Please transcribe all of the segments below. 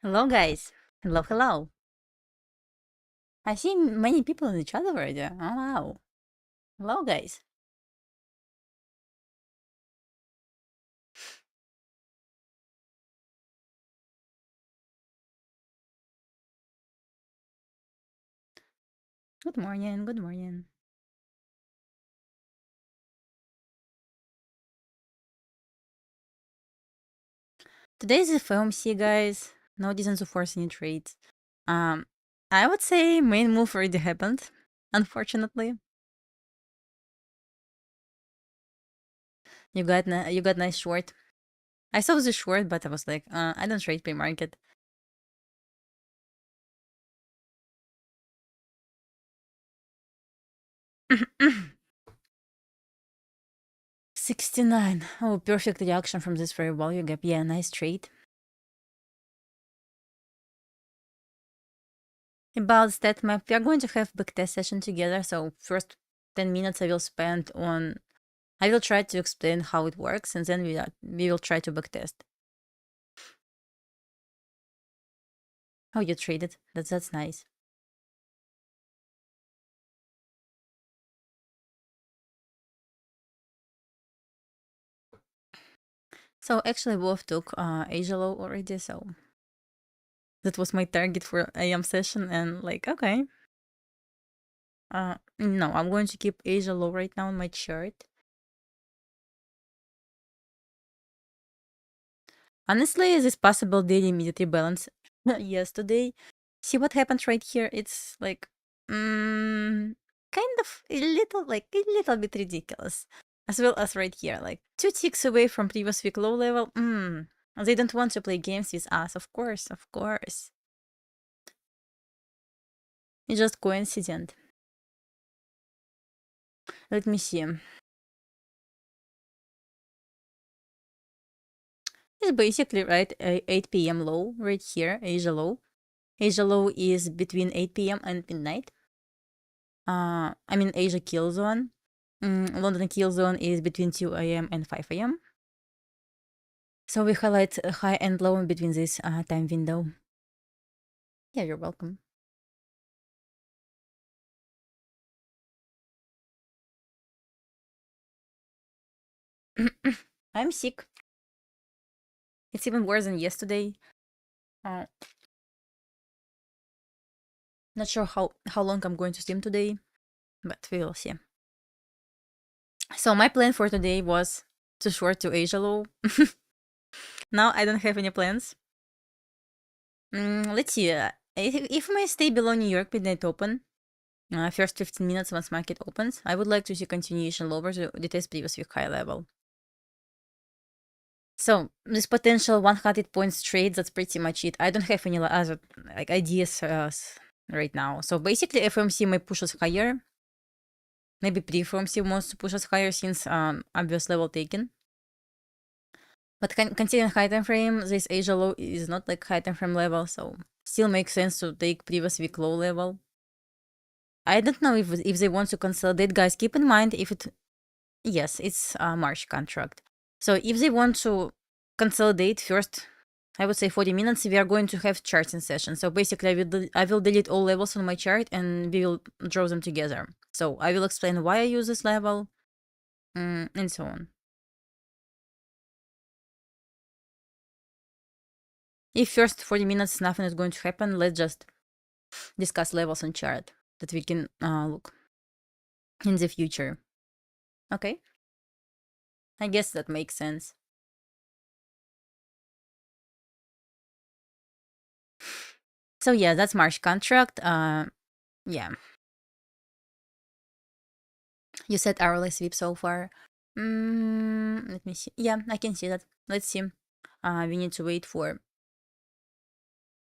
Hello, guys. Hello, hello. I see many people in the chat already. Oh, wow. Hello, guys. Good morning. Good morning. Today is FOMC, guys. No reason to force any trades. Um, I would say main move already happened, unfortunately. You got nice short. I saw the short, but I was like, I don't trade pre-market. $69. Oh, perfect reaction from this very value gap. Yeah, nice trade. About stat map, we are going to have backtest session together. So first 10 minutes I will spend on. I will try to explain how it works, and then we will try to backtest. How you traded? That's nice. So actually, Wolf took Asia low already. So that was my target for AM session, and like okay. No, I'm going to keep Asia low right now on my chart. Honestly, this possible daily immediate rebalance yesterday. See what happened right here? It's like, kind of a little bit ridiculous. As well as right here, like 2 ticks away from previous week low level. They don't want to play games with us, of course, of course. It's just coincident. Let me see. It's basically right 8 p.m. low right here, Asia low. Asia low is between 8 p.m. and midnight. I mean Asia kill zone. London kill zone is between 2 a.m. and 5 a.m. So we highlight high and low in between this time window. Yeah, you're welcome. I'm sick. It's even worse than yesterday. Not sure how long I'm going to stream today, but we will see. So my plan for today was to short to Asia low. Now I don't have any plans. Let's see. If I stay below New York midnight open, first 15 minutes once market opens, I would like to see continuation lower to retest previous week high level. So this potential 100 points trade, that's pretty much it. I don't have any other like ideas right now. So basically, FOMC may push us higher. Maybe pre-FOMC wants to push us higher since obvious level taken. But considering high time frame, this Asia low is not like high time frame level, so still makes sense to take previous week low level. I don't know if they want to consolidate, guys. Keep in mind if it, yes, it's a March contract. So if they want to consolidate first, I would say 40 minutes, we are going to have charting session. So basically, I will delete all levels on my chart and we will draw them together. So I will explain why I use this level, and so on. If first 40 minutes nothing is going to happen, let's just discuss levels on chart that we can look in the future. Okay? I guess that makes sense. So yeah, that's March contract. Yeah. You said hourly sweep so far. Let me see. Yeah, I can see that. Let's see. We need to wait for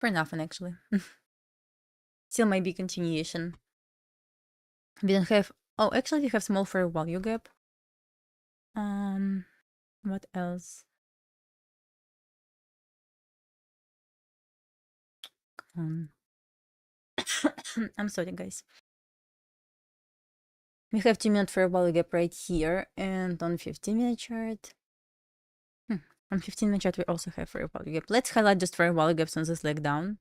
nothing actually. Still might be continuation. We don't have. Oh, actually, we have small fair value gap. What else? I'm sorry, guys. We have 2-minute fair value gap right here and on 15-minute chart. On 15-minute chart, we also have fair value gap. Let's highlight just fair value gaps on this leg down.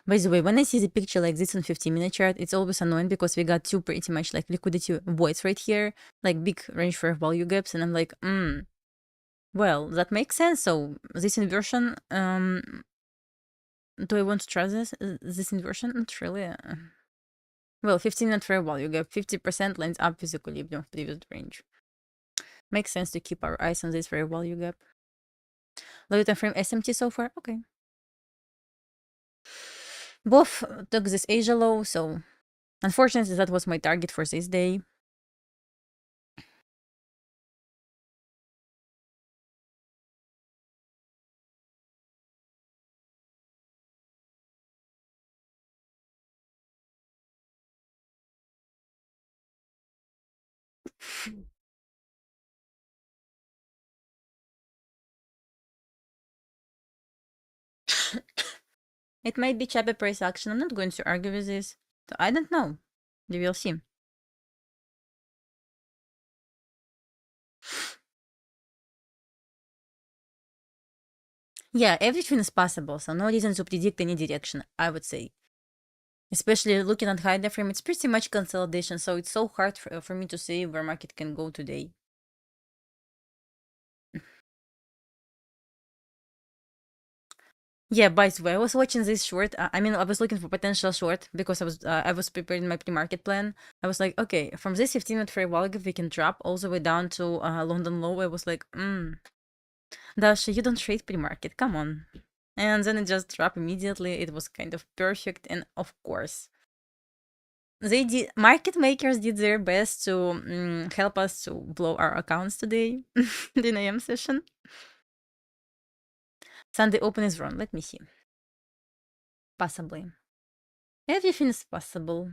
By the way, when I see the picture like this on 15-minute chart, it's always annoying because we got two pretty much like liquidity voids right here, like big range fair value gaps, and I'm like, well, that makes sense. So this inversion, do I want to try this inversion? Not really. Well, 15-minute fair value gap, 50% lines up with equilibrium of previous range. Makes sense to keep our eyes on this fair value gap. Low time frame SMT so far, okay. Both took this Asia low, so unfortunately that was my target for this day. It might be Chabe price action. I'm not going to argue with this. So I don't know. We will see. Yeah, everything is possible, so no reason to predict any direction, I would say. Especially looking at high frame, it's pretty much consolidation, so it's so hard for me to say where market can go today. Yeah, by the way, I was watching this short. I mean, I was looking for potential short because I was preparing my pre-market plan. I was like, okay, from this 15-minute fair value, we can drop all the way down to London low. I was like, Dasha, you don't trade pre-market. Come on. And then it just dropped immediately. It was kind of perfect, and of course, market makers did their best to help us to blow our accounts today. The AM session. Sunday open is wrong. Let me see. Possibly. Everything is possible.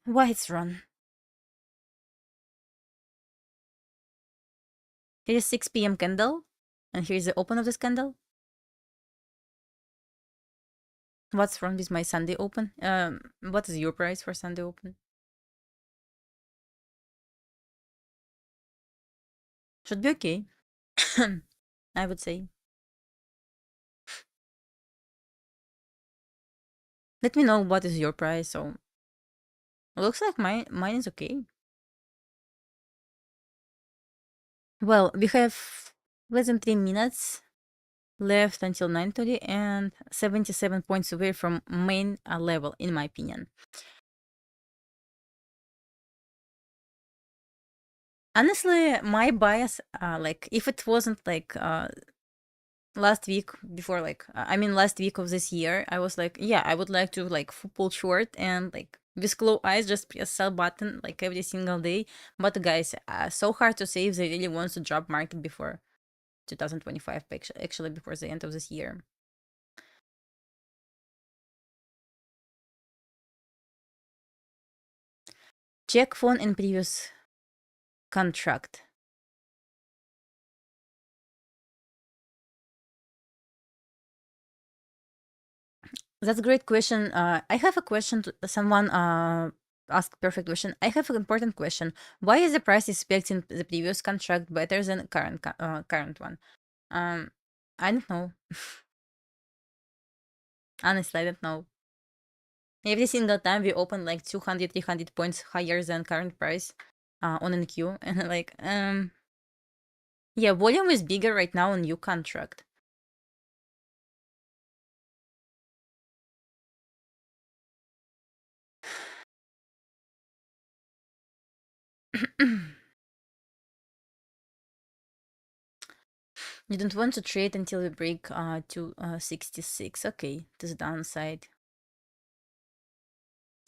Why it's wrong? Here is 6 p.m. candle, and here is the open of this candle. What's wrong with my Sunday open? What is your price for Sunday open? Should be okay. I would say. Let me know what is your price. So looks like mine is okay. Well, we have less than 3 minutes left until 9:30 and 77 points away from main level, in my opinion. Honestly, my bias, like if it wasn't like last week before, like last week of this year, I was like, yeah, I would like to like pull short and like with closed eyes just press sell button like every single day. But guys, so hard to say if they really want to drop market before 2025, actually before the end of this year. Check phone and previous contract. That's a great question. I have a question. Someone asked perfect question. I have an important question. Why is the price expecting the previous contract better than current one? I don't know. Honestly, I don't know. Every single time we open like 200, 300 points higher than current price on NQ, and like yeah, volume is bigger right now on new contract. You don't want to trade until we break 266. Okay, to the downside.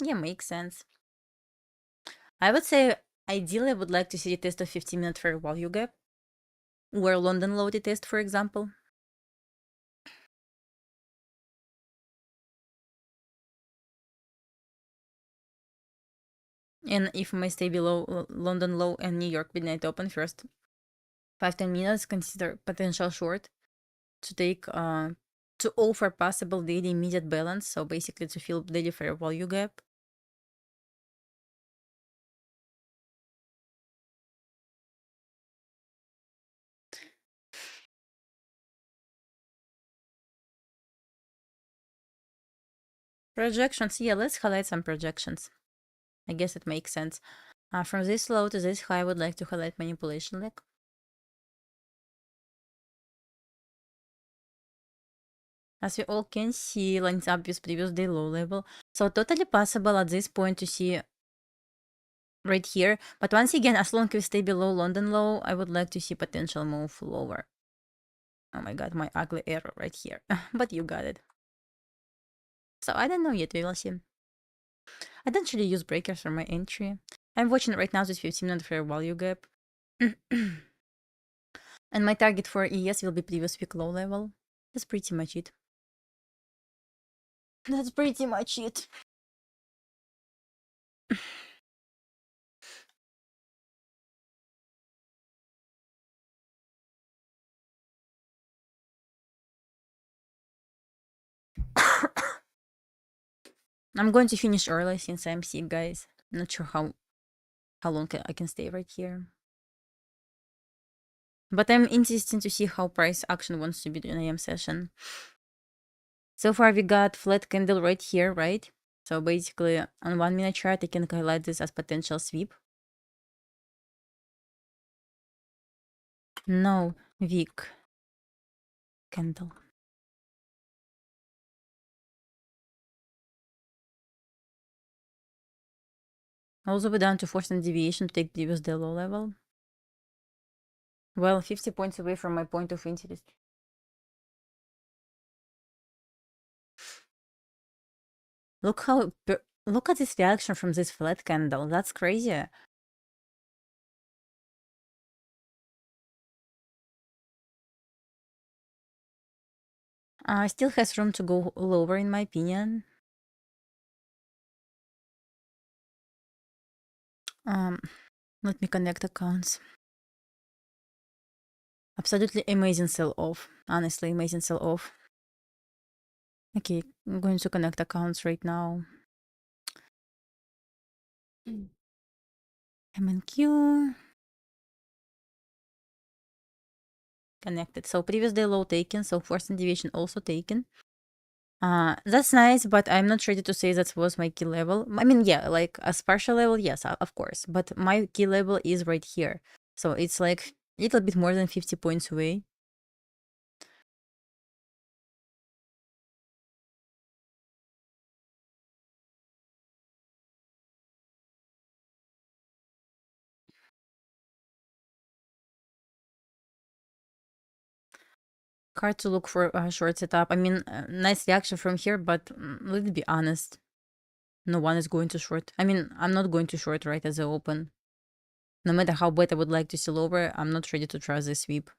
Yeah, makes sense. I would say ideally I would like to see a test of 15-minute fair value gap or London loaded test, for example. And if we may stay below London low and New York midnight open first 5-10 minutes, consider potential short to take to to offer possible daily immediate balance. So basically to fill daily fair value gap. Projections, yeah, let's highlight some projections. I guess it makes sense. From this low to this high, I would like to highlight manipulation leg. As we all can see, lines up with previous day low level. So totally possible at this point to see right here. But once again, as long as we stay below London low, I would like to see potential move lower. Oh my god, my ugly error right here. But you got it. So I don't know yet, we will see. I don't really use breakers for my entry. I'm watching right now this 15-minute fair value gap. And my target for ES will be previous week low level. That's pretty much it. That's pretty much it. I'm going to finish early since I'm sick, guys. Not sure how long I can stay right here. But I'm interested to see how price action wants to be during AM session. So far we got flat candle right here, right? So basically on 1 minute chart, I can highlight this as potential sweep. No, weak candle. Also we're down to forced deviation to take previous day low level. Well, 50 points away from my point of interest. Look at this reaction from this flat candle. That's crazy. Still has room to go lower in my opinion. Let me connect accounts. Absolutely amazing sell off. Honestly, amazing sell off. Okay, I'm going to connect accounts right now. MNQ. Connected. So previous day low taken, so forced deviation also taken. That's nice, but I'm not ready to say that was my key level. I mean, yeah, like as partial level, yes, of course. But my key level is right here. So it's like a little bit more than 50 points away. Hard to look for a short setup. I mean, nice reaction from here, but let's be honest. No one is going to short. I mean, I'm not going to short right at the open. No matter how bad I would like to see lower, I'm not ready to try the sweep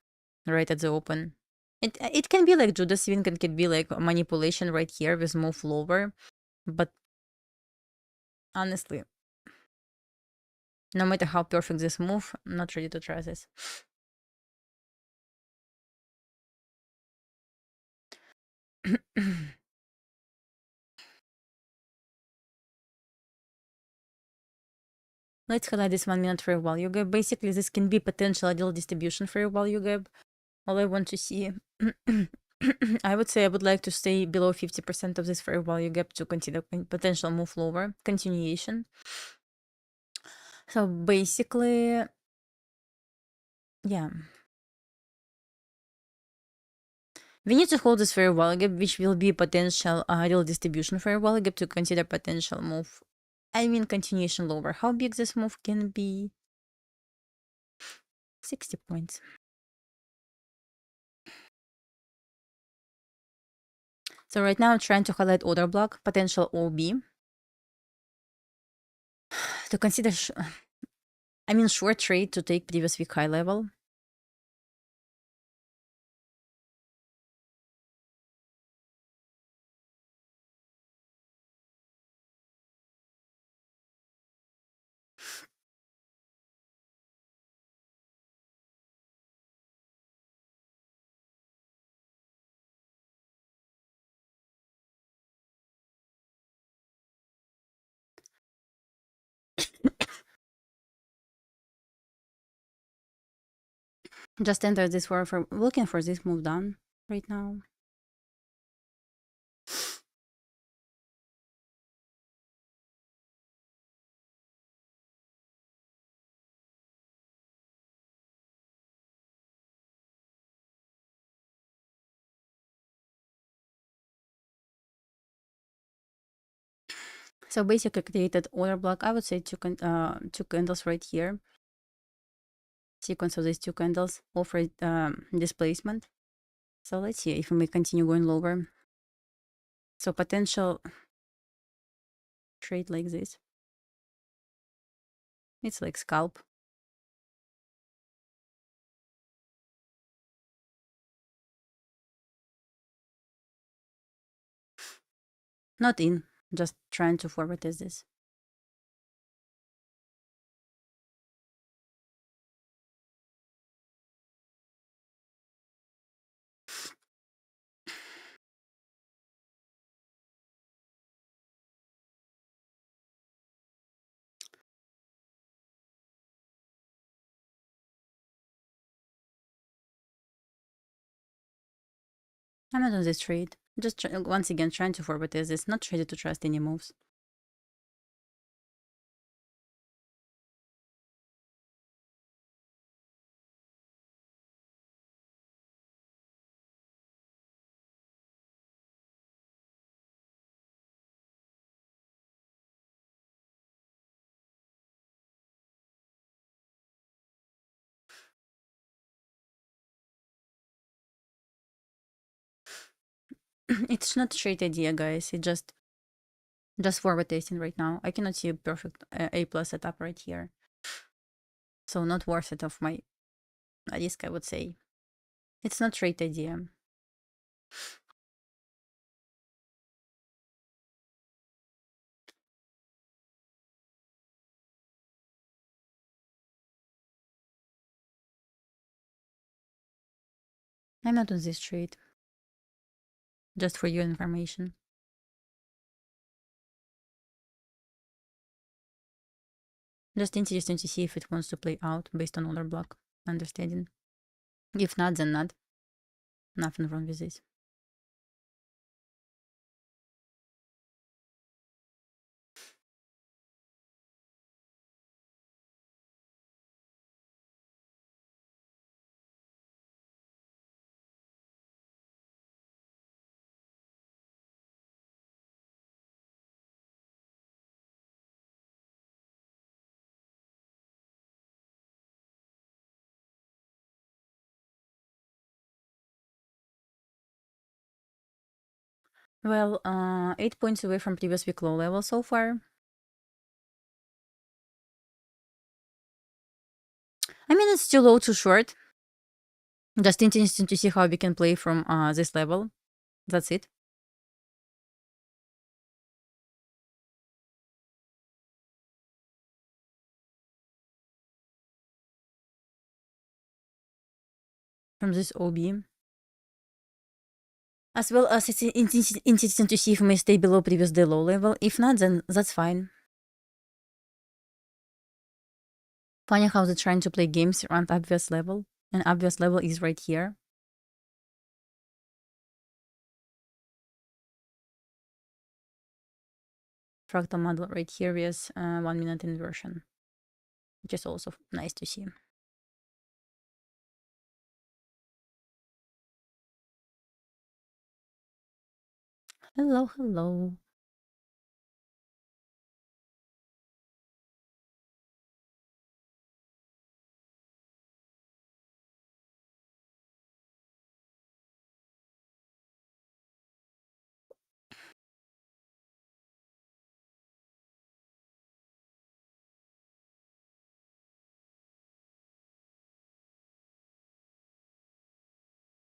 right at the open. It can be like Judas swing, it can be like manipulation right here with move lower, but honestly, no matter how perfect this move, I'm not ready to try this. Let's highlight this 1 minute fair value gap. Basically, this can be potential ideal distribution fair value gap. All I want to see, I would say I would like to stay below 50% of this fair value gap to consider potential move lower, continuation. So basically, yeah. We need to hold this fair value gap, which will be potential ideal distribution fair value gap to consider potential move. I mean continuation lower. How big this move can be? 60 points. So right now I'm trying to highlight order block, potential OB. To consider, short trade to take previous week high level. Just enter this for looking for this move done right now. So basically created order block. I would say two candles right here. Sequence of these two candles offer displacement. So let's see if we may continue going lower. So potential trade like this. It's like scalp. Not in, just trying to forward test this. I'm not on this trade. Just once again trying to forward test this. Not ready to trust any moves. It's not a trade idea, guys. It just forward testing right now. I cannot see a perfect A plus setup right here. So not worth it of my risk, I would say. It's not trade idea. I'm not on this trade. Just for your information. Just interesting to see if it wants to play out based on order block understanding. If not, then not. Nothing wrong with this. Well, 8 points away from previous week low level so far. I mean, it's too low, too short. Just interesting to see how we can play from this level. That's it. From this OB. As well as it's interesting to see if we may stay below previous day low level. If not, then that's fine. Funny how they're trying to play games around obvious level. And obvious level is right here. Fractal model right here with 1 minute inversion. Which is also nice to see. Hello, hello.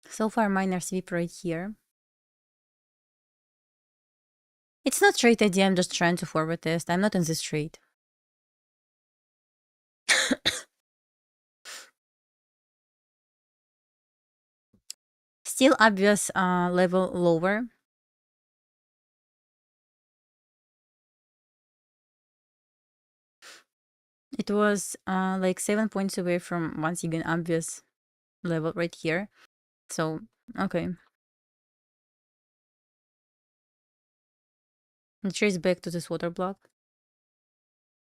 So far, minor sweep right here. It's not trade idea, I'm just trying to forward test. I'm not in this trade. Still obvious level lower. It was like 7 points away from once again obvious level right here. So, okay. And trace back to this water block.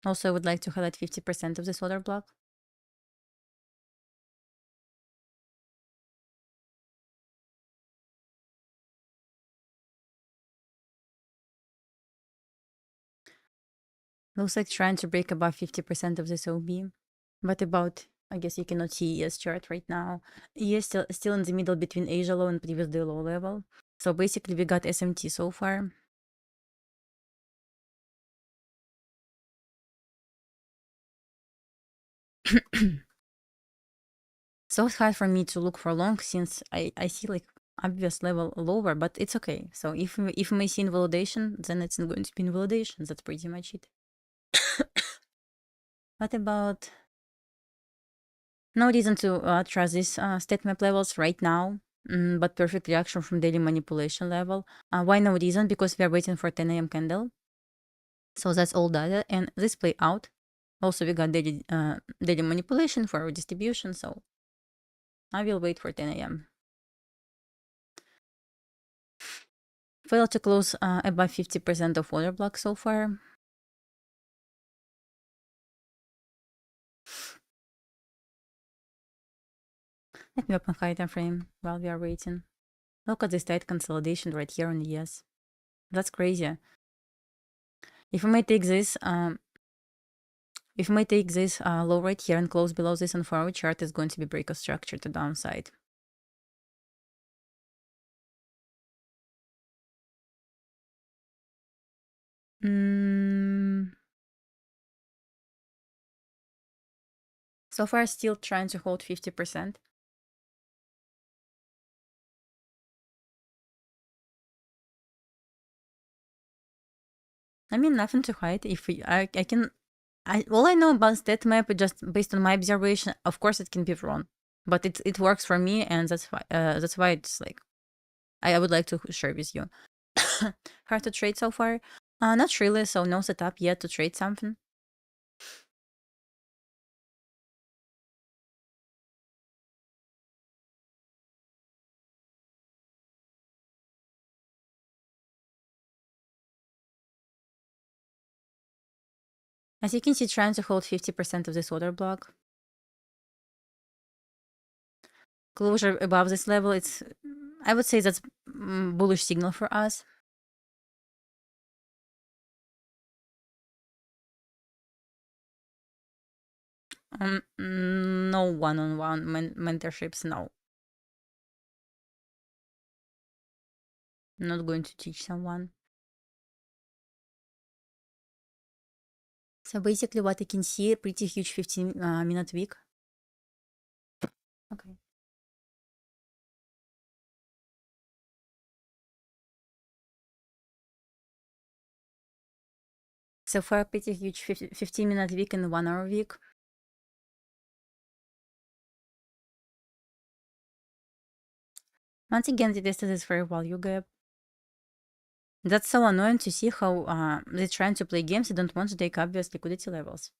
Also, I would like to highlight 50% of this water block. Looks like trying to break above 50% of this OB. But about, I guess you cannot see ES chart right now. ES still in the middle between Asia low and previous day low level. So basically we got SMT so far. So it's hard for me to look for long since I see like obvious level lower, but it's okay. So if we may see invalidation, then it's not going to be invalidation. That's pretty much it. What about no reason to trust these state map levels right now, but perfect reaction from daily manipulation level. Why no reason? Because we are waiting for 10 a.m. candle. So that's all data, and this play out. Also, we got daily manipulation for our distribution, so I will wait for 10 a.m. Failed to close above 50% of order block so far. Let me open high time frame while we are waiting. Look at this tight consolidation right here on ES. That's crazy. If we may take this, low right here and close below this on 4-hour chart, is going to be break of structure to downside. So far, still trying to hold 50%. I mean, nothing to hide. If all I know about stat map, just based on my observation, of course it can be wrong, but it works for me, and that's why it's like I would like to share with you. Hard to trade so far? Not really. So no setup yet to trade something. As you can see, trying to hold 50% of this order block. Closure above this level, I would say that's bullish signal for us. No one-on-one mentorships, no. Not going to teach someone. So basically what you can see, pretty huge 15-minute wick. Okay. So far, pretty huge 15-minute wick and 1-hour wick. Once again, they tested this very value gap. That's so annoying to see how they're trying to play games. They don't want to take obvious liquidity levels.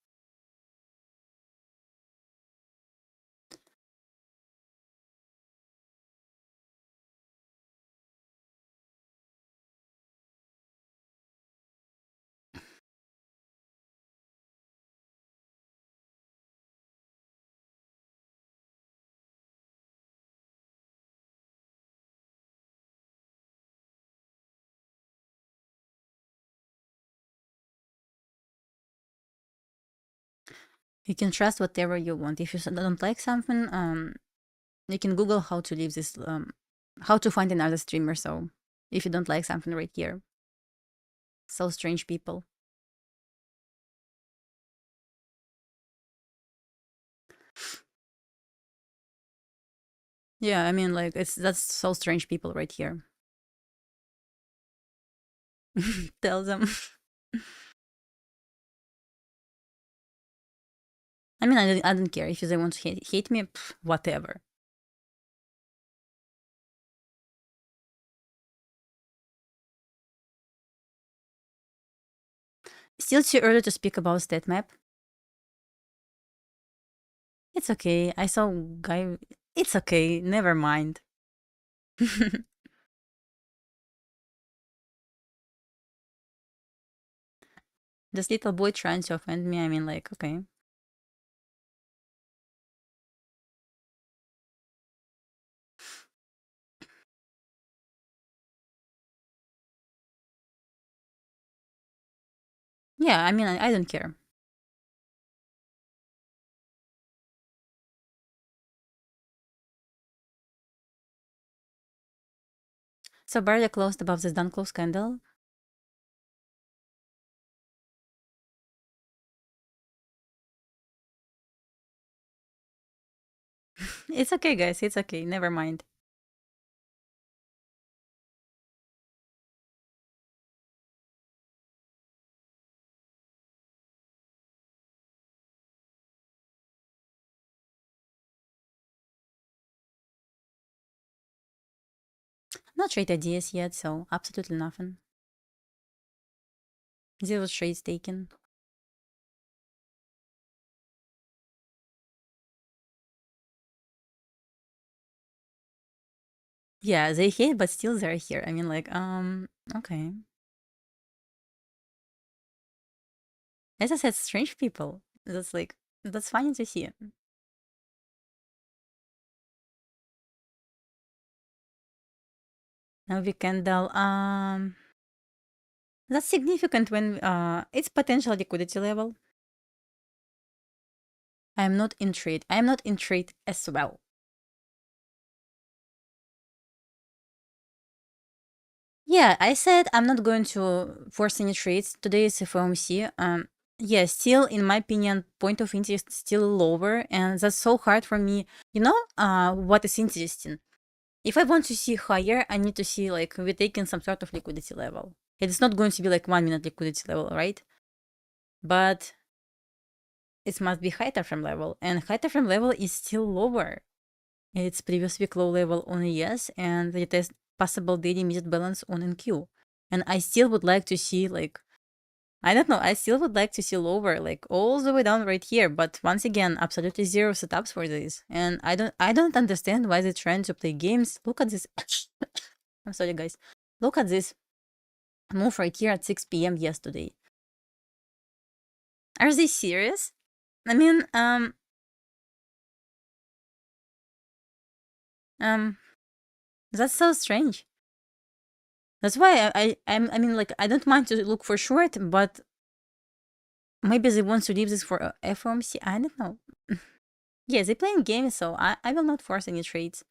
You can trust whatever you want. If you don't like something, you can Google how to leave this, how to find another streamer. So if you don't like something right here, so strange people. Yeah, I mean, like that's so strange people right here. Tell them. I mean, I don't care if they want to hate me, whatever. Still too early to speak about stat map. It's okay. I saw guy It's okay. Never mind. This little boy trying to offend me. I mean, like, okay. Yeah, I mean, I don't care. So barely closed above this done close candle. It's okay, guys. It's okay. Never mind. Not trade ideas yet, so absolutely nothing. Zero trades taken. Yeah, they hate, but still they're here. I mean, like, okay. As I said, strange people. That's like, that's funny to see. Now we candle, that's significant when, it's potential liquidity level. I'm not in trade. I'm not in trade as well. Yeah, I said I'm not going to force any trades. Today is FOMC. Yeah, still, in my opinion, point of interest still lower, and that's so hard for me. You know, what is interesting? If I want to see higher, I need to see like we're taking some sort of liquidity level. It's not going to be like 1 minute liquidity level, right? But it must be high time frame level, and high time frame level is still lower. It's previous week low level on ES, and it has possible daily immediate balance on NQ. And I still would like to see like, I don't know, I still would like to see lower, like all the way down right here. But once again, absolutely zero setups for this. And I don't understand why they're trying to play games. Look at this. I'm sorry, guys. Look at this move right here at 6 p.m. yesterday. Are they serious? I mean, um, that's so strange. That's why I mean, like, I don't mind to look for short, but maybe they want to leave this for FOMC. I don't know. Yeah, they playing games, so I will not force any trades.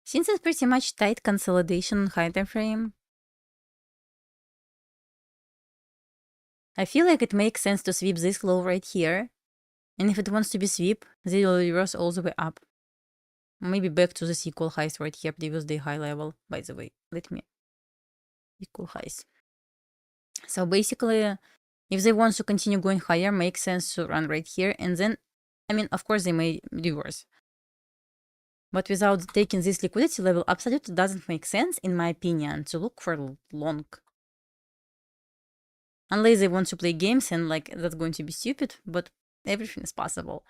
Since it's pretty much tight consolidation on high time frame, I feel like it makes sense to sweep this low right here. And if it wants to be sweep, they will reverse all the way up. Maybe back to this equal highs right here, previous day high level. By the way, let me equal highs. So basically, if they want to continue going higher, makes sense to run right here. And then, I mean, of course, they may reverse. But without taking this liquidity level, absolutely doesn't make sense, in my opinion, to look for long. Unless they want to play games and like that's going to be stupid, but everything is possible.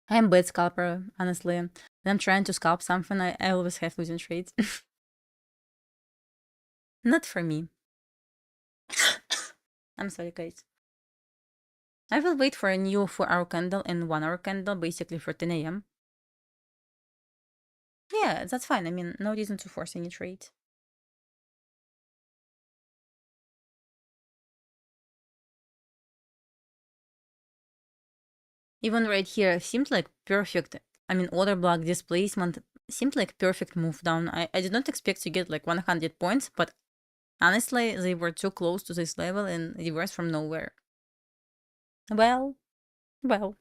I am bad scalper, honestly. When I'm trying to scalp something, I always have losing trades. Not for me. I'm sorry, guys. I will wait for a new 4-hour candle and 1-hour candle, basically for 10 a.m. Yeah, that's fine. I mean, no reason to force any trade. Even right here seemed like perfect. I mean, order block displacement seemed like perfect move down. I did not expect to get like 100 points, but honestly, they were too close to this level and reversed from nowhere. Well, well.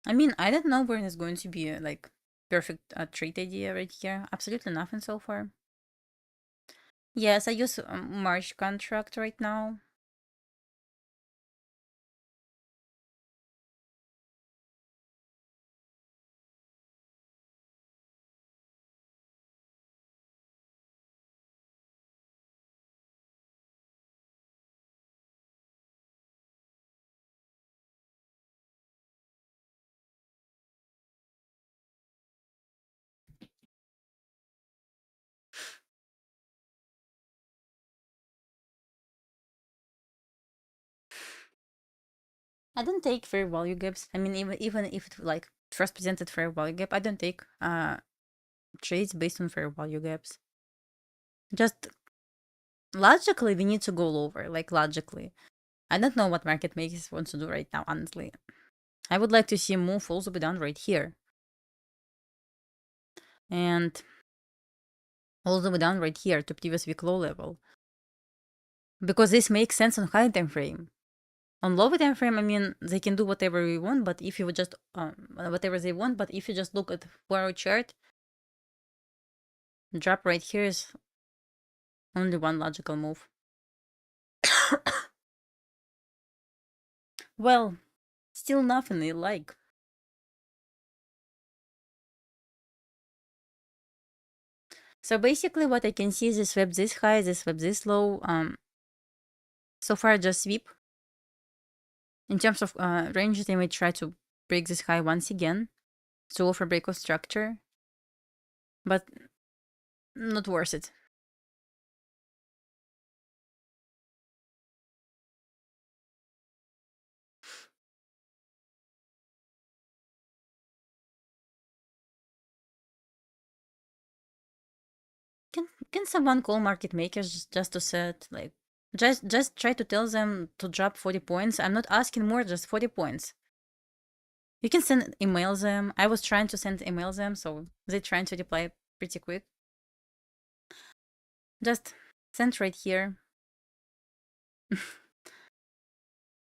I mean, I don't know when it's going to be like perfect trade idea right here. Absolutely nothing so far. Yes, I use March contract right now. I don't take fair value gaps. I mean, even if it like first presented fair value gap, I don't take trades based on fair value gaps. Just logically, we need to go lower. Like logically, I don't know what market makers want to do right now. Honestly, I would like to see a move also be done right here, and also be done right here to previous week low level, because this makes sense on high time frame. On lower time frame, I mean, they can do whatever we want, but if you just whatever they want, but if you just look at 4-hour chart, drop right here is only one logical move. Well, still nothing I like. So basically, what I can see is this swap this high, this swap this low. So far just sweep. In terms of ranges, they may try to break this high once again to offer break of structure, but not worth it. Can someone call market makers just to set like just try to tell them to drop 40 points? I'm not asking more, just 40 points. You can send email them. I was trying to send email them, so they trying to reply pretty quick. Just send right here.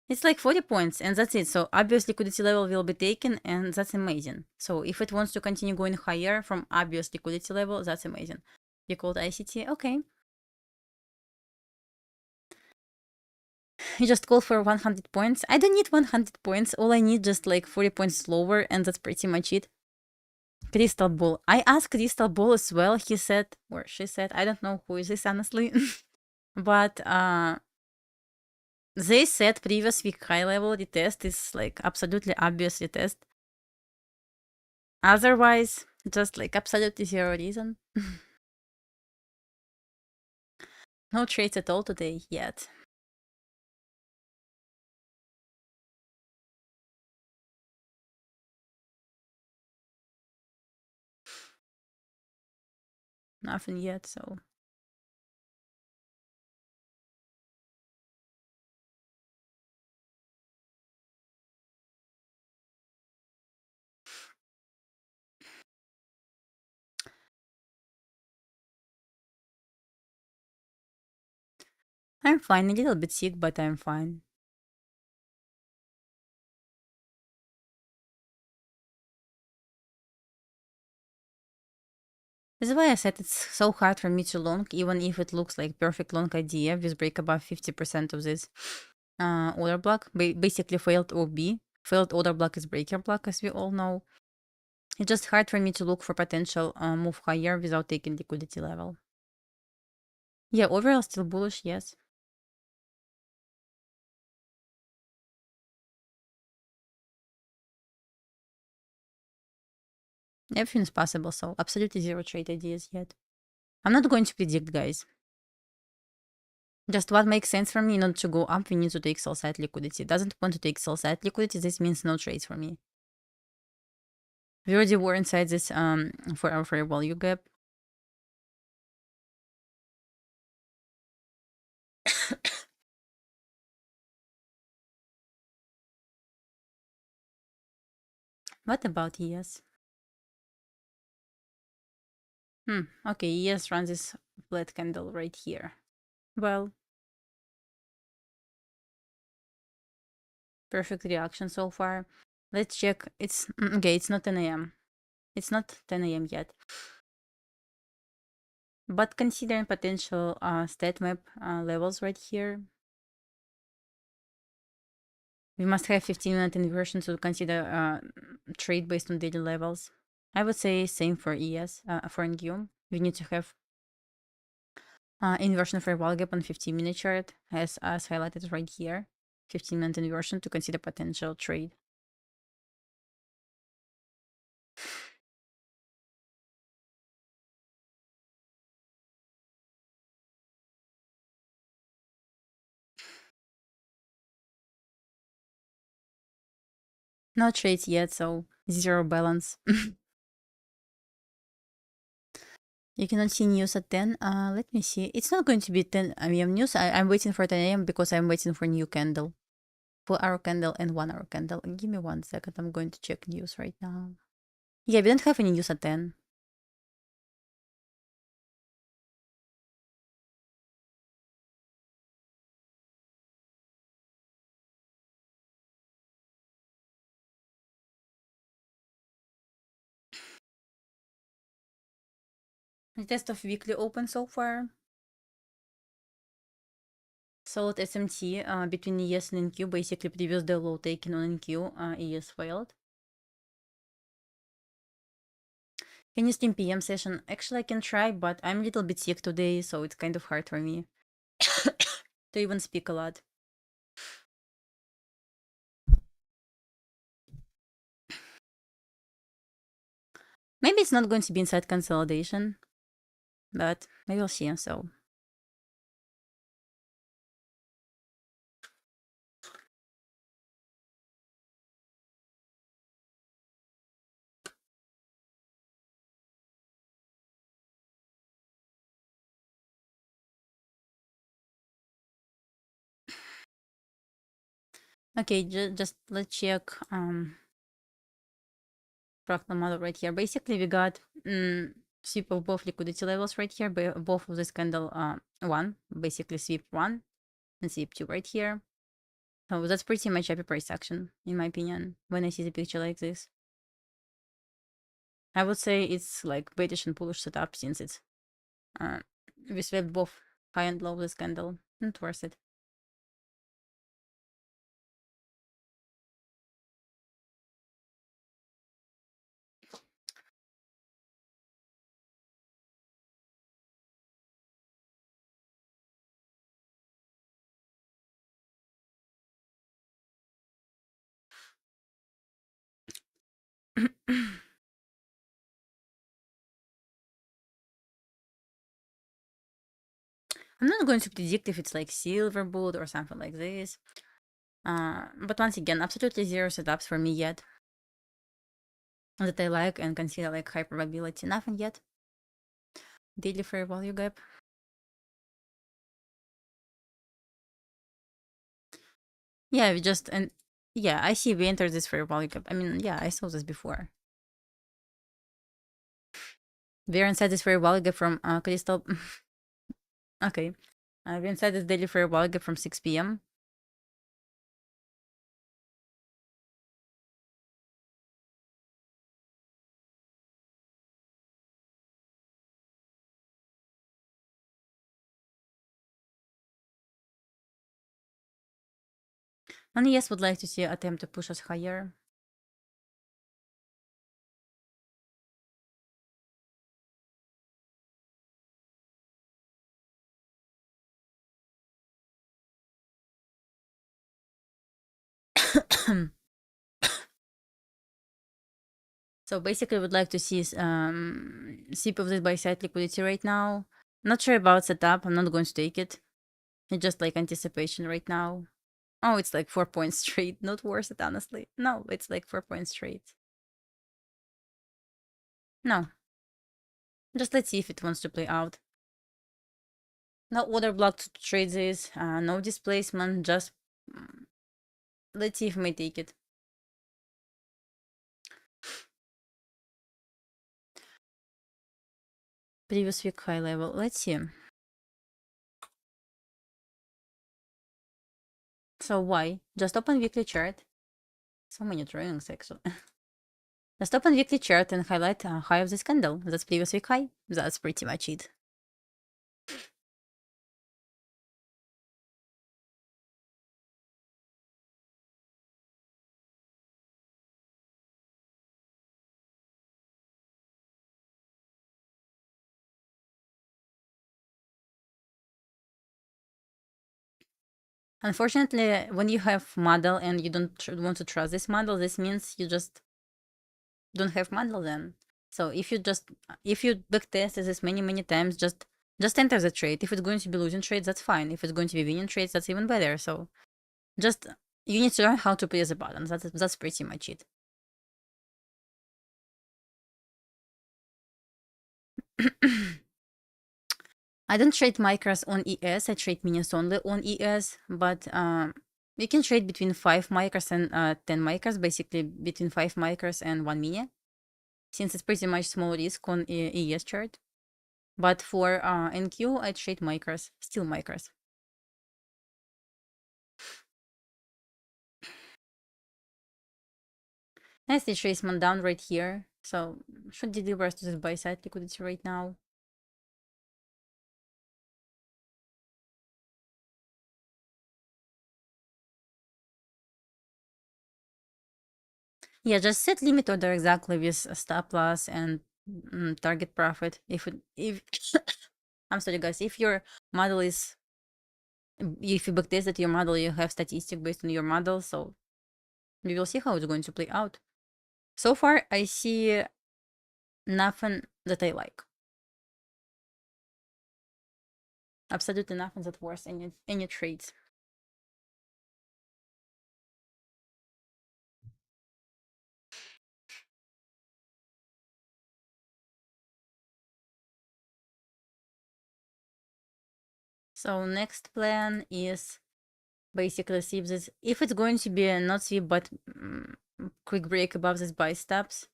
It's like 40 points and that's it. So obvious liquidity level will be taken and that's amazing. So if it wants to continue going higher from obvious liquidity level, that's amazing. You called ICT? Okay. You just call for 100 points. I don't need 100 points. All I need just like 40 points lower and that's pretty much it. Crystal Ball. I asked Crystal Ball as well. He said, or she said, I don't know who is this honestly. But they said previous week high level retest is like absolutely obvious retest. Otherwise, just like absolutely zero reason. No trades at all today yet. Nothing yet, so. I'm fine, a little bit sick, but I'm fine. That's why I said it's so hard for me to long, even if it looks like perfect long idea with break above 50% of this order block. Basically failed OB. Failed order block is breaker block, as we all know. It's just hard for me to look for potential move higher without taking liquidity level. Yeah, overall still bullish, yes. Everything is possible, so absolutely zero trade ideas yet. I'm not going to predict, guys. Just what makes sense for me not to go up, we need to take sell side liquidity. Doesn't want to take sell side liquidity, this means no trades for me. We already were inside this for our fair value gap. What about ES? Okay, ES runs this flat candle right here. Well, perfect reaction so far. Let's check. It's okay, it's not 10 a.m. It's not 10 a.m. yet. But considering potential stat map levels right here, we must have 15-minute inversion to consider trade based on daily levels. I would say same for ES, for NQ. We need to have inversion for wall gap on 15-minute chart, as highlighted right here. 15-minute inversion to consider potential trade. No trades yet, so zero balance. You cannot see news at 10. Let me see. It's not going to be 10 a.m. news. I'm waiting for 10 a.m. because I'm waiting for new candle. 4-hour candle and 1-hour candle. Give me 1 second. I'm going to check news right now. Yeah, we don't have any news at 10. The test of weekly open so far. Solid SMT between ES and NQ. Basically, previous the low taken on NQ. ES failed. Can you stream PM session? Actually, I can try, but I'm a little bit sick today, so it's kind of hard for me to even speak a lot. Maybe it's not going to be inside consolidation, but we will see. So okay, just let's check fractal model right here. Basically, we got sweep of both liquidity levels right here, both of this candle one, basically sweep 1 and sweep 2 right here. So that's pretty much happy price action, in my opinion, when I see the picture like this. I would say it's like bearish and bullish setup since it's we swept both high and low this candle. Not worth it. I'm not going to predict if it's like silver bullet or something like this. But once again, absolutely zero setups for me yet that I like and consider like high probability. Nothing yet. Daily fair value gap. Yeah, we just and yeah, I see we entered this fair value gap. I mean, yeah, I saw this before. We're inside this fair value gap from crystal. Okay, we're inside this daily fair value gap from 6 p.m. And yes, would like to see attempt to push us higher. So basically, would like to see sip of this buy side liquidity right now. Not sure about setup. I'm not going to take it. It's just like anticipation right now. Oh, it's like 4 points straight. Not worth it, honestly. No, it's like 4 points straight. No. Just let's see if it wants to play out. No order block to trade this. No displacement. Just let's see if we may take it. Previous week high level. Let's see. So why? Just open weekly chart. So many drawings actually. Just open weekly chart and highlight high of this candle. That's previous week high. That's pretty much it. Unfortunately, when you have model and you don't want to trust this model, this means you just don't have model then. So if you backtest this many times, just enter the trade. If it's going to be losing trades, that's fine. If it's going to be winning trades, that's even better. So just you need to learn how to play the buttons. That's pretty much it. I don't trade micros on ES. I trade minis only on ES, but you can trade between 5 micros and 10 micros, basically between 5 micros and 1 mini, since it's pretty much small risk on ES chart. But for NQ, I trade micros, still micros. Nice retracement down right here, so should deliver us to this buy side liquidity right now. Yeah, just set limit order exactly with a stop loss and target profit. If I'm sorry guys, if your model is, if you backtest that your model, you have statistic based on your model, so we will see how it's going to play out. So far, I see nothing that I like. Absolutely nothing that worth any trades. So next plan is basically see if it's going to be not sweep but quick break above this buy stops.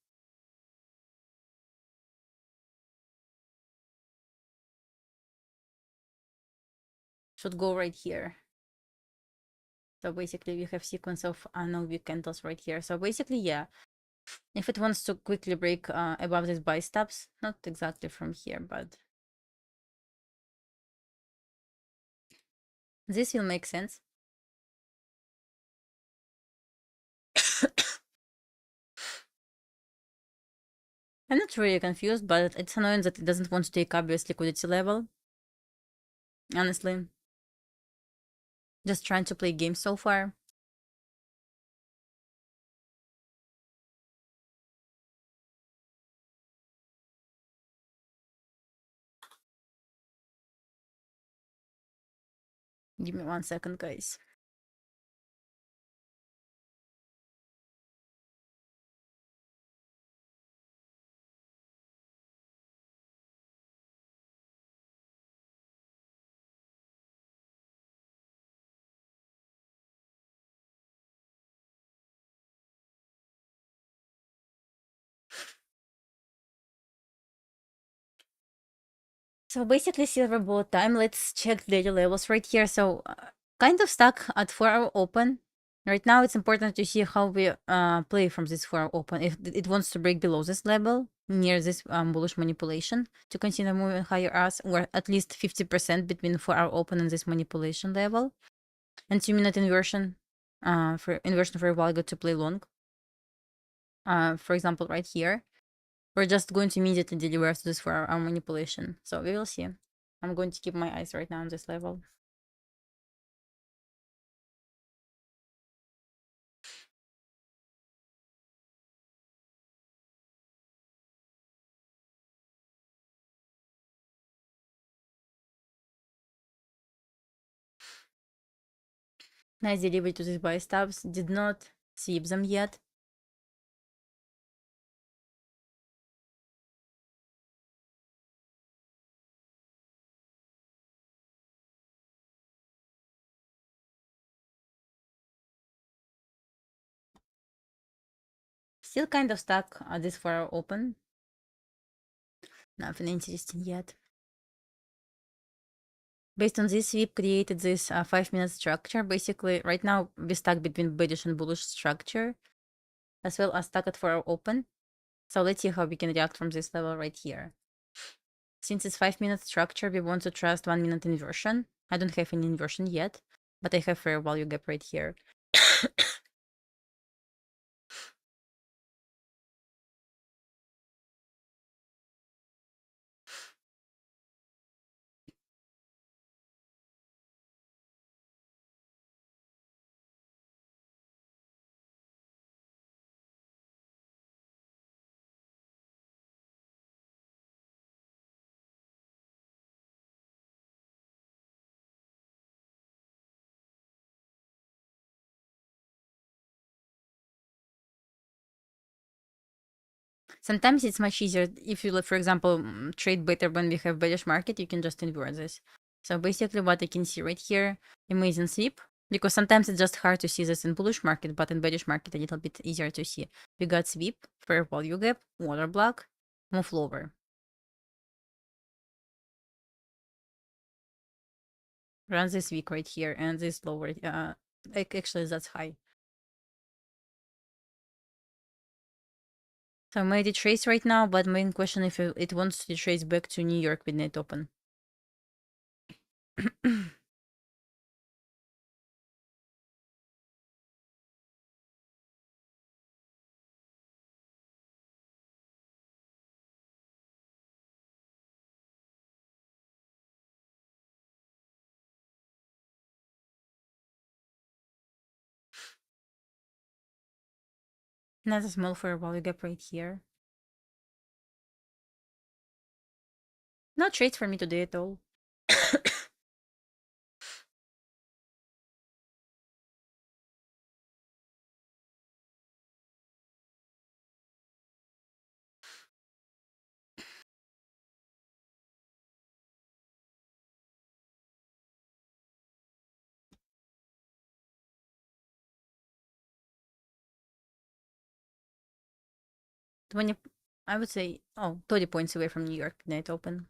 Should go right here. So basically we have sequence of no weak candles right here. So basically, yeah, if it wants to quickly break above this buy stops, not exactly from here, but this will make sense. I'm not really confused, but it's annoying that it doesn't want to take obvious liquidity level. Honestly, just trying to play games so far. Give me 1 second, guys. So basically, silver bullet time. Let's check daily levels right here. So kind of stuck at 4-hour open. Right now, it's important to see how we play from this 4-hour open. If it wants to break below this level, near this bullish manipulation, to continue moving higher as, or at least 50% between 4-hour open and this manipulation level. And 2-minute inversion, for inversion very well good to play long. For example, right here, we're just going to immediately deliver to this for our manipulation. So we will see. I'm going to keep my eyes right now on this level. Nice delivery to these buy stops. Did not sweep them yet. Still kind of stuck at this 4-hour open. Nothing interesting yet. Based on this sweep, created this 5-minute structure. Basically, right now we're stuck between bearish and bullish structure, as well as stuck at 4-hour open. So let's see how we can react from this level right here. Since it's 5-minute structure, we want to trust 1-minute inversion. I don't have any inversion yet, but I have fair value gap right here. Sometimes it's much easier if you, for example, trade better when we have bearish market, you can just invert this. So basically what I can see right here, amazing sweep, because sometimes it's just hard to see this in bullish market, but in bearish market a little bit easier to see. We got sweep, fair value gap, order block, move lower. Run this week right here and this lower, actually that's high. So I made a trace right now, but main question if it wants to trace back to New York midnight open. Not a small fair value gap right here. No trades for me today at all. 20, I would say, 30 points away from New York midnight open.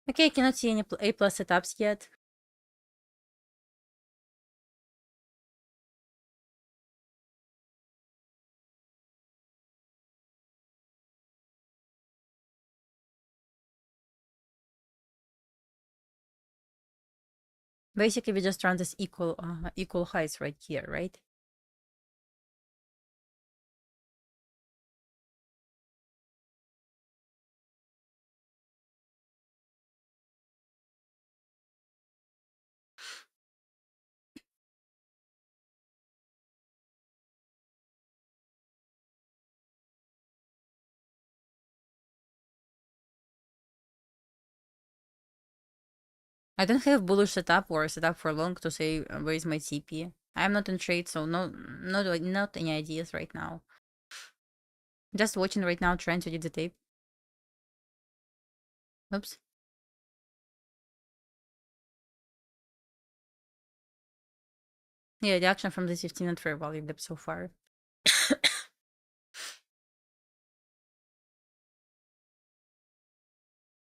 Okay, I cannot see any A plus setups yet. Basically, we just run this equal highs right here, right? I don't have bullish setup or setup for long to say where is my CP. I'm not in trade, so not any ideas right now. Just watching right now, trying to read the tape. Oops. Yeah, the action from the 15 and fair value gap so far.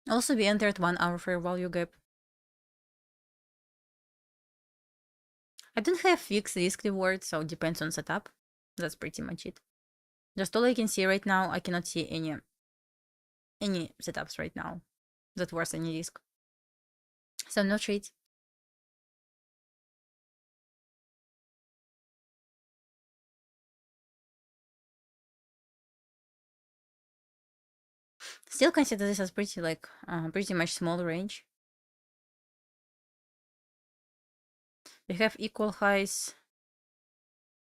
Also, we entered 1 hour fair value gap. I don't have fixed risk reward, so it depends on setup. That's pretty much it. Just all I can see right now, I cannot see any setups right now that worth any risk. So no trades. Still consider this as pretty much small range. We have equal highs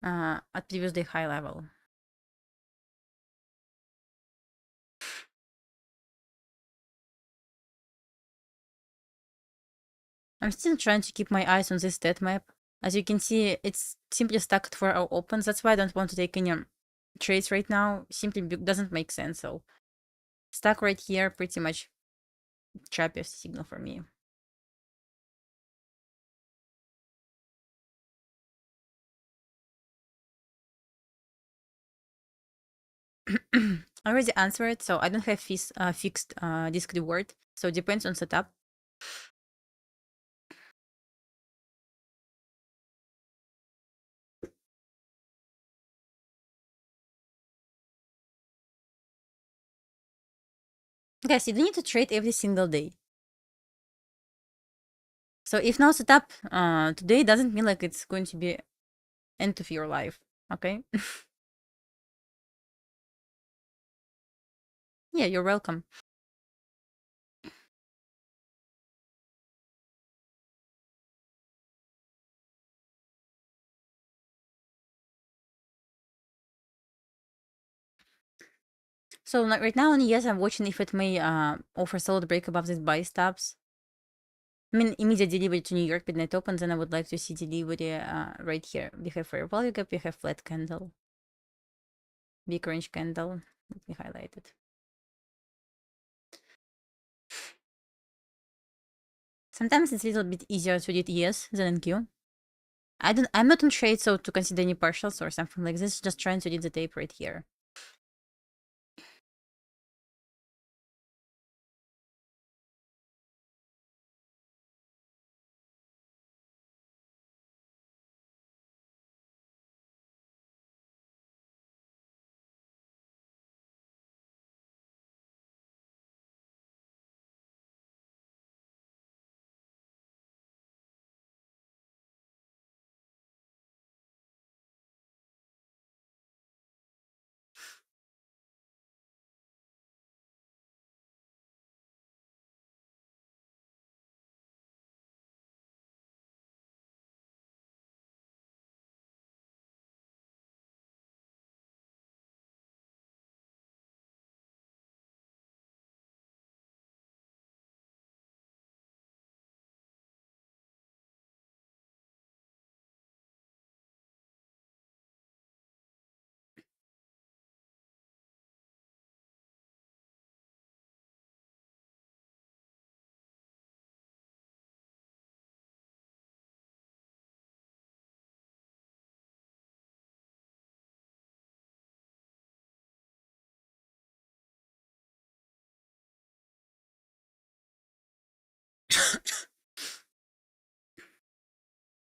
at previous day high level. I'm still trying to keep my eyes on this stat map. As you can see, it's simply stuck for our opens. That's why I don't want to take any trades right now. Simply doesn't make sense. So stuck right here, pretty much trap signal for me. I already answered, so I don't have fixed disk reward. So it depends on setup. Guys, you don't need to trade every single day. So if no setup today doesn't mean like it's going to be end of your life. Okay. Yeah, you're welcome. So like, right now on yes, I'm watching if it may offer solid break above these buy stops. I mean, immediate delivery to New York midnight open, then I would like to see delivery right here. We have fair value gap, we have flat candle, big range candle. Let me highlight it. Sometimes it's a little bit easier to read ES than NQ. I'm not on trade, so to consider any partials or something like this, just trying to read the tape right here.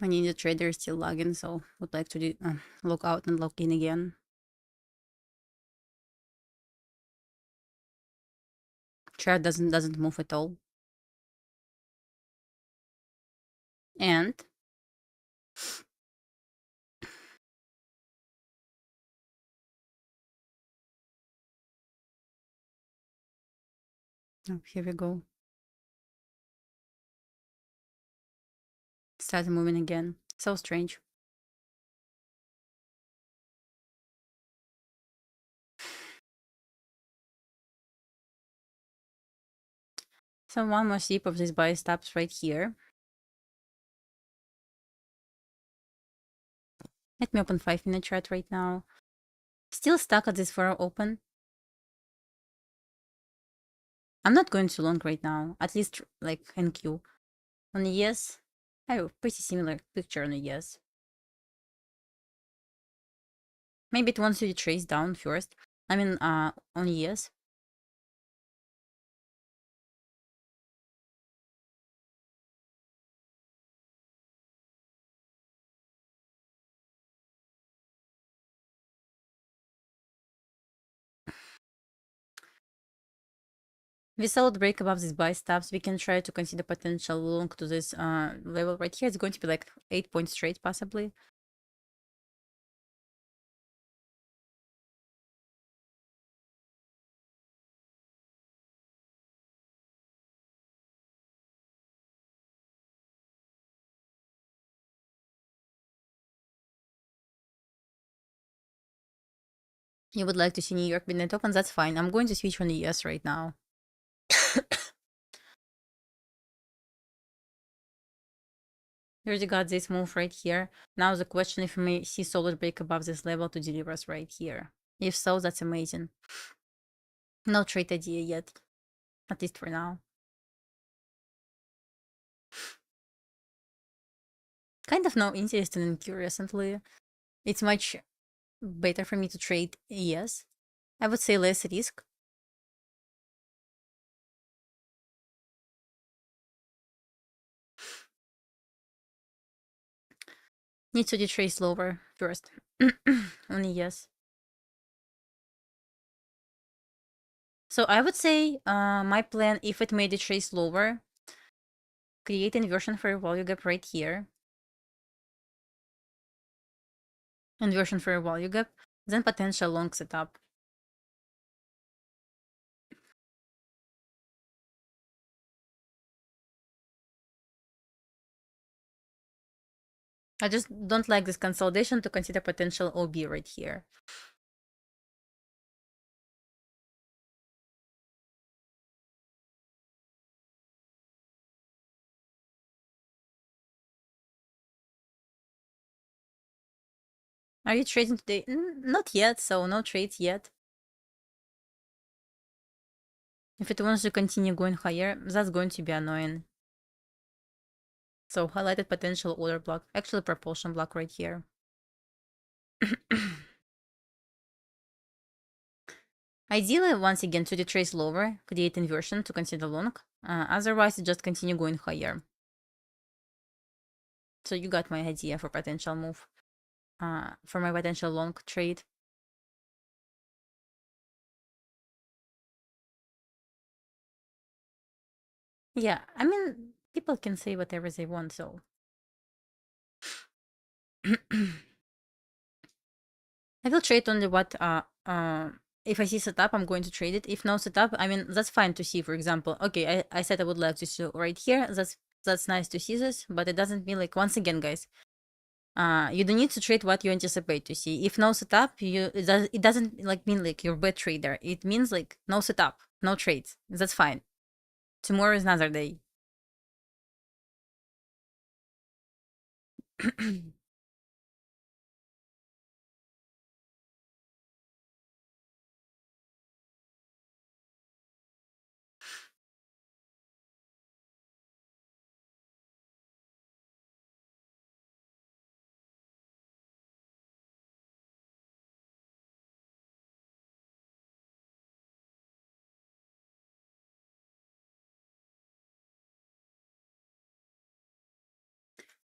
I need a trader still logging, so would like to log out and log in again. Chart doesn't move at all. And oh, here we go. Started moving again. So strange. So one more sweep of these buy stops right here. Let me open 5-minute chart right now. Still stuck at this 4 open. I'm not going too long right now. At least like NQ. On the yes, I have a pretty similar picture on the yes. Maybe it wants to trace down first. I mean, on yes. With solid break above these buy stops, we can try to consider potential long to this level right here. It's going to be like 8 points straight, possibly. You would like to see New York midnight open? That's fine. I'm going to switch on the US right now. We already got this move right here. Now the question if we may see solid break above this level to deliver us right here. If so, that's amazing. No trade idea yet, at least for now. Kind of no interest in NQ recently. It's much better for me to trade ES. I would say less risk. Need to retrace lower first. Only yes. So I would say my plan, if it made it trace lower, create inversion for a value gap right here. Inversion for a value gap, then potential long setup. I just don't like this consolidation to consider potential OB right here. Are you trading today? Not yet, so no trades yet. If it wants to continue going higher, that's going to be annoying. So highlighted potential order block, actually propulsion block right here. Ideally, once again, to retrace lower, create inversion to consider long. Otherwise, just continue going higher. So you got my idea for potential move, for my potential long trade. Yeah, I mean, people can say whatever they want, so. I will trade only what if I see setup, I'm going to trade it. If no setup, I mean that's fine to see. For example, okay, I said I would like to see right here. That's nice to see this, but it doesn't mean like once again, guys. You don't need to trade what you anticipate to see. If no setup, it doesn't like mean like you're a bad trader. It means like no setup, no trades. That's fine. Tomorrow is another day.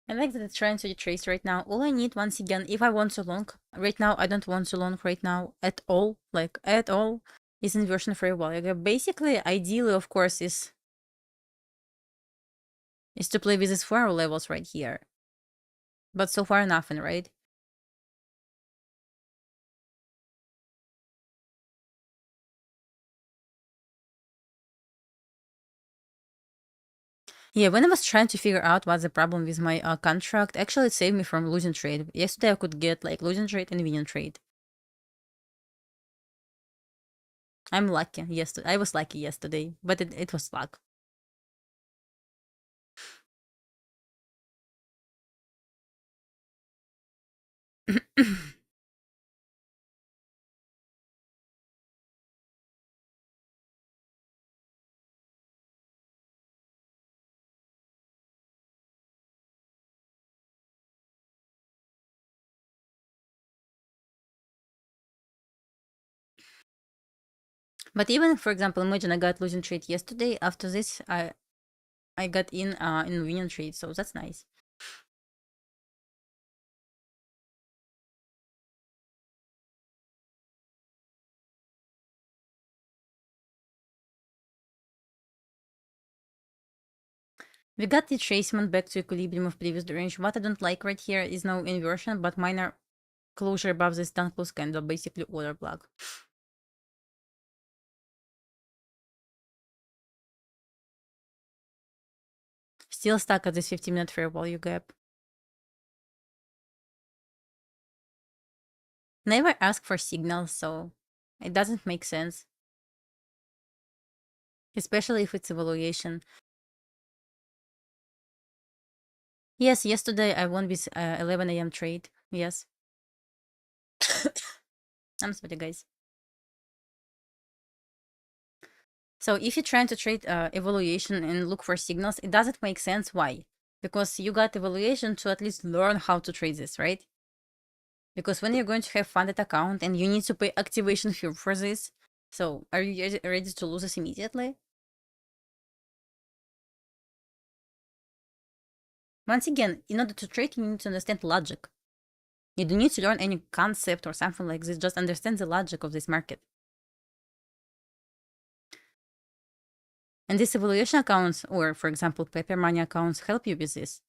I like that it's trying to retrace right now. All I need, once again, if I want to long, right now, I don't want to long right now at all, like at all, is inversion for a while. Like, basically, ideally, of course, is to play with these 4 levels right here. But so far, nothing, right? Yeah, when I was trying to figure out what's the problem with my contract, actually it saved me from losing trade. Yesterday I could get like losing trade and winning trade. I'm lucky. Yesterday I was lucky yesterday, but it was luck. But even for example, imagine I got losing trade yesterday. After this, I got in winning trade, so that's nice. We got the retracement back to equilibrium of previous range. What I don't like right here is no inversion, but minor closure above this down close candle, basically order block. Still stuck at this 15-minute fair value gap. Never ask for signals, so It doesn't make sense, especially if it's evaluation. Yes, yesterday I won this 11 a.m. trade. Yes. I'm sorry, guys. So if you're trying to trade evaluation and look for signals, it doesn't make sense. Why? Because you got evaluation to at least learn how to trade this, right? Because when you're going to have funded account and you need to pay activation fee for this, so are you ready to lose this immediately? Once again, in order to trade, you need to understand logic. You don't need to learn any concept or something like this. Just understand the logic of this market. And these evaluation accounts, or for example, paper money accounts, help you with this.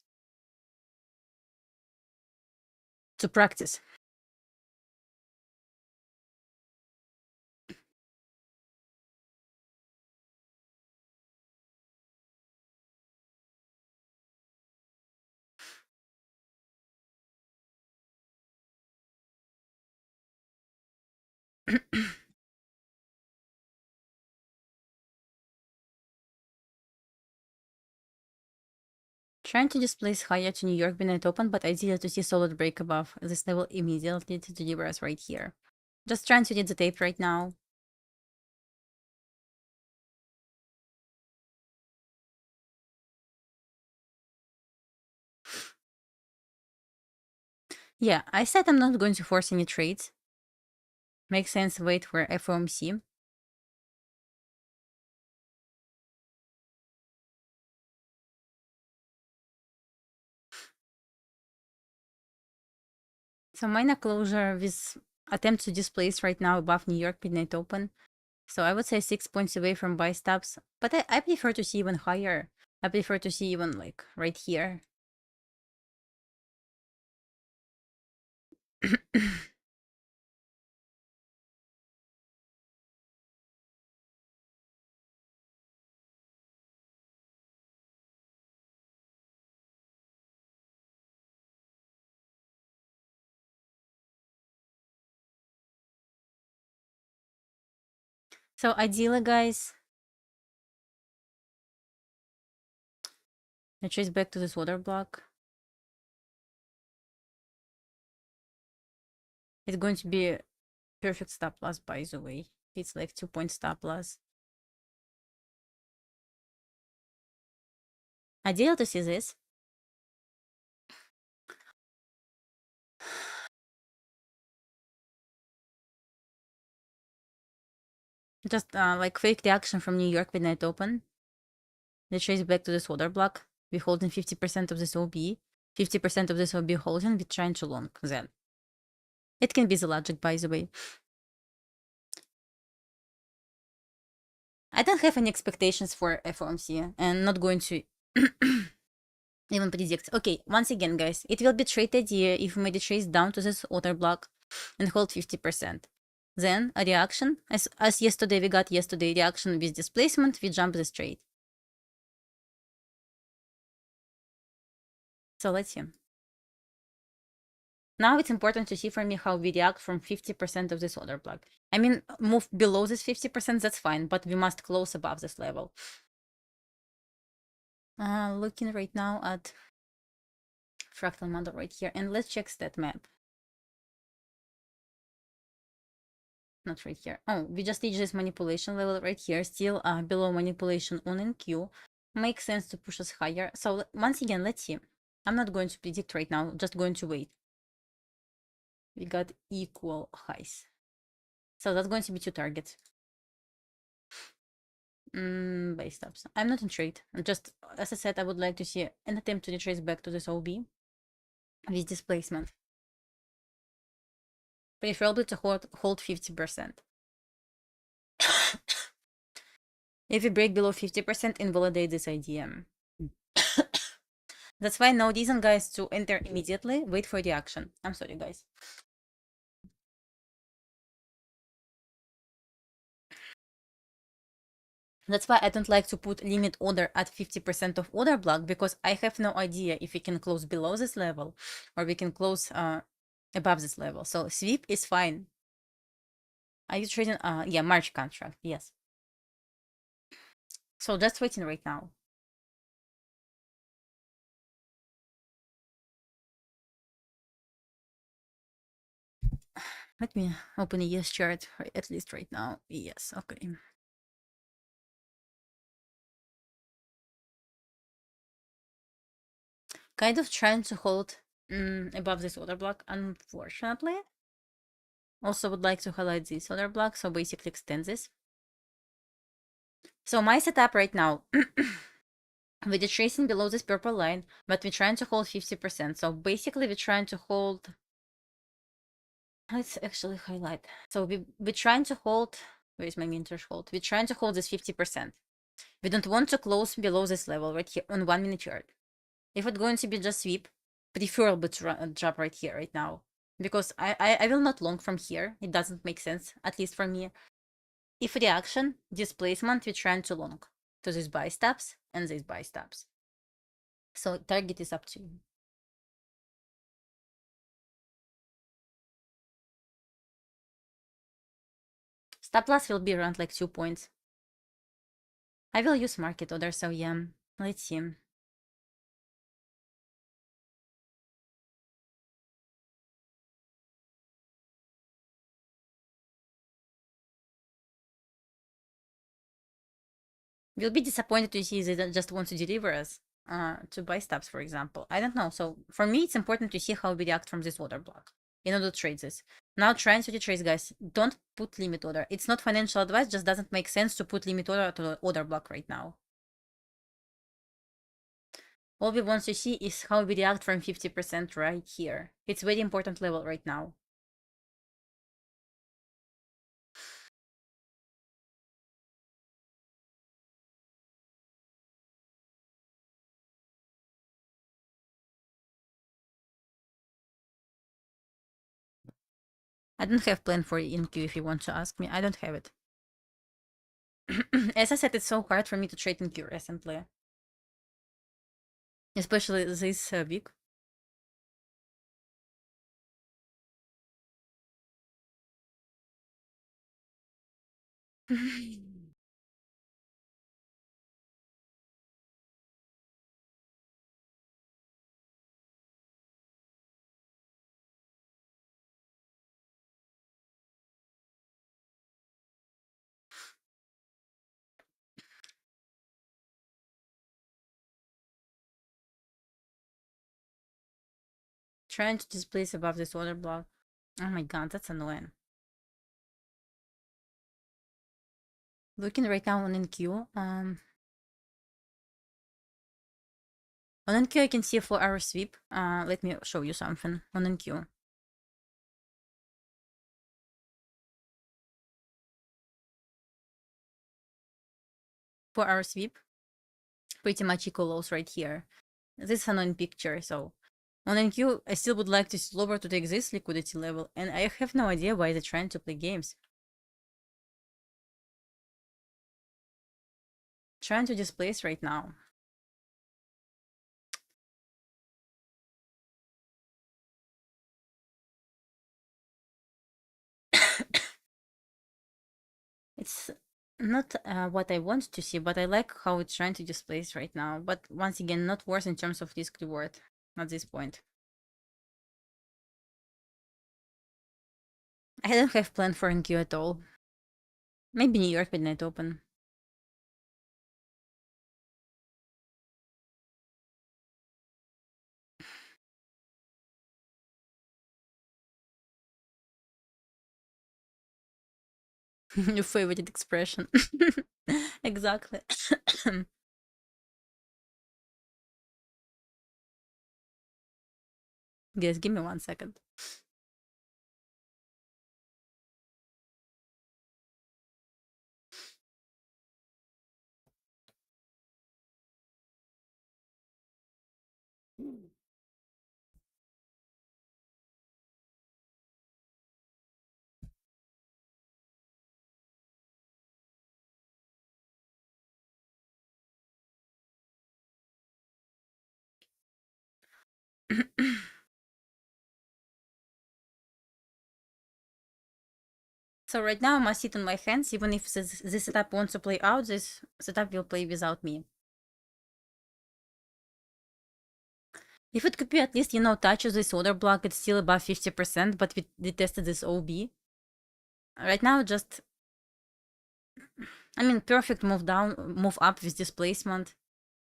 To practice. Trying to displace higher to New York midnight open, but ideally to see solid break above this level immediately to deliver us right here. Just trying to read the tape right now. Yeah, I said I'm not going to force any trades. Makes sense, wait for FOMC. So minor closure with attempt to displace right now above New York midnight open. So I would say 6 points away from buy stops, but I prefer to see even higher. I prefer to see even like right here. So ideally, guys, I trace back to this order block. It's going to be a perfect stop loss, by the way. It's like 2-point stop loss. Ideal to see this. Just like fake reaction from New York midnight open. They trace back to this order block. We holding 50% of this OB. 50% of this OB holding. We trying to long then. It can be the logic, by the way. I don't have any expectations for FOMC and not going to even predict. Okay, once again, guys, it will be trade idea if we made a trace down to this order block and hold 50%. Then a reaction, as yesterday we got yesterday reaction with displacement, we jump this trade. So let's see. Now it's important to see for me how we react from 50% of this order block. I mean, move below this 50%, that's fine, but we must close above this level. Looking right now at fractal model right here, and let's check stat map. Not right here. Oh, we just reached this manipulation level right here, still below manipulation on NQ. Makes sense to push us higher. So once again, let's see. I'm not going to predict right now, just going to wait. We got equal highs. So that's going to be 2 targets. Buy stops. I'm not in trade. I'm just, as I said, I would like to see an attempt to retrace back to this OB with displacement. Preferably to hold 50%. If we break below 50%, invalidate this idea. That's why no reason, guys, to enter immediately. Wait for the action. I'm sorry, guys. That's why I don't like to put limit order at 50% of order block, because I have no idea if we can close below this level or we can close above this level. So sweep is fine. Are you trading? Yeah, March contract. Yes. So just waiting right now. Let me open a yes chart at least right now. Yes. Okay. Kind of trying to hold above this order block, unfortunately. Also would like to highlight this order block, so basically extend this. So my setup right now, we're tracing below this purple line, but we're trying to hold 50%. So basically we're trying to hold, let's actually highlight. So we're trying to hold, where is my mean threshold? We're trying to hold this 50%. We don't want to close below this level right here on 1 minute chart. If it's going to be just sweep, preferable to drop right here, right now. Because I will not long from here. It doesn't make sense, at least for me. If reaction, displacement, we're trying to long to these buy steps and these buy steps. So target is up to you. Stop loss will be around like 2 points. I will use market order, so yeah, let's see. We'll be disappointed to see they just want to deliver us to buy stops, for example. I don't know. So for me, it's important to see how we react from this order block in order to trade this. Now try and trades, guys. Don't put limit order. It's not financial advice, just doesn't make sense to put limit order to the order block right now. All we want to see is how we react from 50% right here. It's very important level right now. I don't have plan for InQ if you want to ask me. I don't have it. As I said, it's so hard for me to trade InQ recently. Especially this week. Trying to displace above this order block. Oh my god, that's annoying. Looking right now on NQ. On NQ I can see a 4-hour sweep. Let me show you something on NQ. Four-hour sweep. Pretty much equal lows right here. This is an on picture, so on NQ I still would like to see lower to take this liquidity level, and I have no idea why they're trying to play games. Trying to displace right now. It's not what I want to see, but I like how it's trying to displace right now. But once again, not worse in terms of risk reward at this point. I don't have plan for NQ at all. Maybe New York Midnight Open. Your favorite expression. Exactly. Guys, give me 1 second. So So right now I must sit on my hands. Even if this setup wants to play out, this setup will play without me. If it could be at least, touches this order block, it's still above 50%, but we tested this OB. Right now, just, perfect move down, move up with displacement.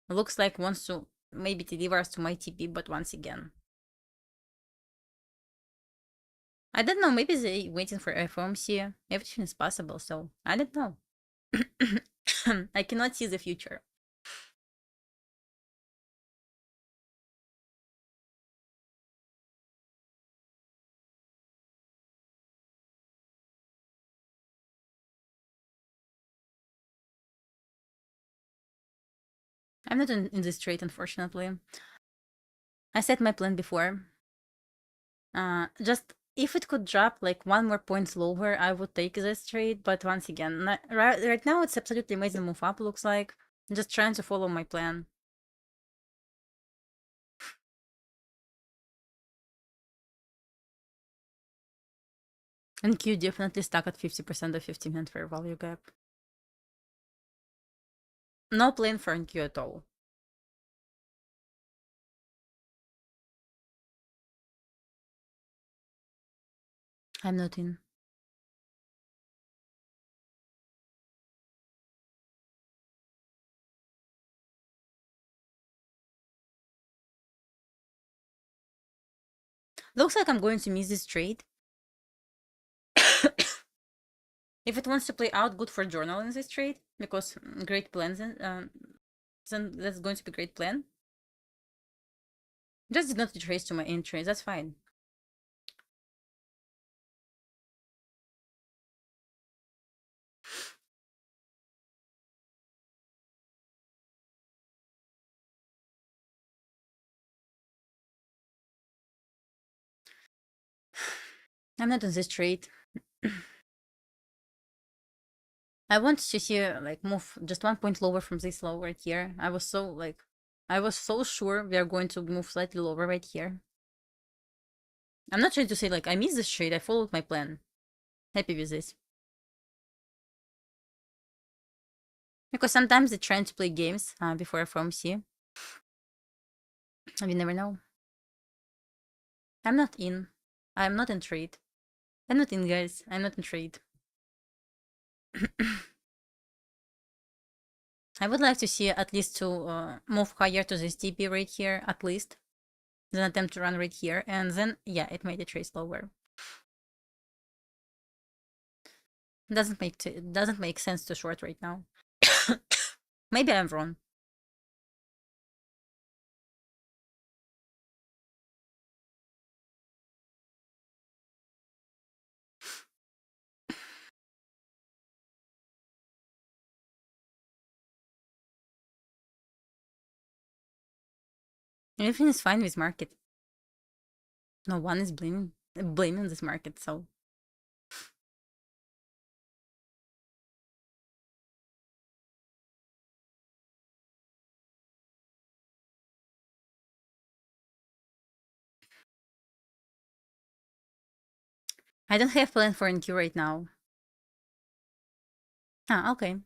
Looks like wants to maybe deliver us to my TP, but once again. I don't know, maybe they waiting for FOMC. Everything is possible, so I don't know. I cannot see the future. I'm not in this trade, unfortunately. I set my plan before. Just if it could drop like 1 more point lower, I would take this trade. But once again, right now it's absolutely amazing move up, looks like. I'm just trying to follow my plan. And Q definitely stuck at 50% of 50-minute fair value gap. No plan for NQ at all. I'm not in. Looks like I'm going to miss this trade. If it wants to play out, good for journal in this trade, because great plans, then that's going to be great plan. Just did not retrace to my entry, that's fine. I'm not in this trade. I want to see like move just 1 point lower from this low right here. I was so sure we are going to move slightly lower right here. I'm not trying to say like I missed this trade. I followed my plan. Happy with this. Because sometimes they're trying to play games before FOMC. We never know. I'm not in. I'm not in trade. I'm not in, guys. I'm not in trade. I would like to see at least to move higher to this TP right here, at least. Then attempt to run right here. And then, yeah, it made it trace lower. Doesn't make sense to short right now. Maybe I'm wrong. Everything is fine with market. No one is blaming this market, so I don't have plan for NQ right now. Ah, okay.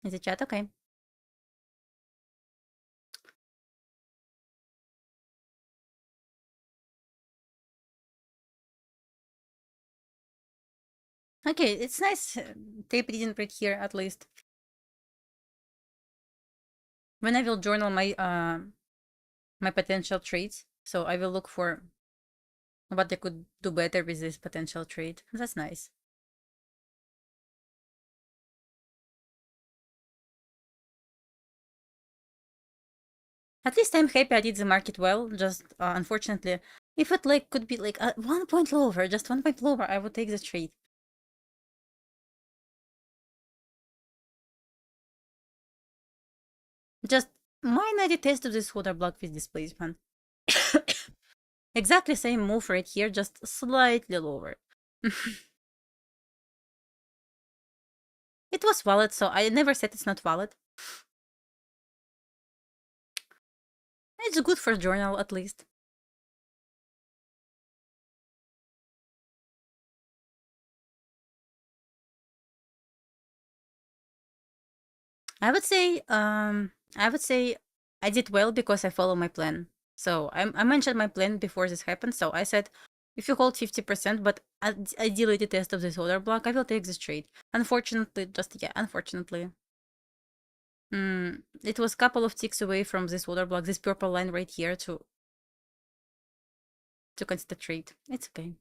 Is it chat? Okay. Okay, it's nice tape reading right here at least. When I will journal my my potential trades, so I will look for what I could do better with this potential trade. That's nice. At least I'm happy I did the market well. Just unfortunately, if it like could be like 1 point lower, just 1 point lower, I would take the trade. Just minor test of this water block with displacement. Exactly same move right here, just slightly lower. It was valid, so I never said it's not valid. It's good for journal at least. I would say I did well because I follow my plan. So I mentioned my plan before this happened. So I said, if you hold 50%, but ideally the test of this order block, I will take this trade. Unfortunately, unfortunately. It was a couple of ticks away from this order block, this purple line right here to consider trade. It's okay.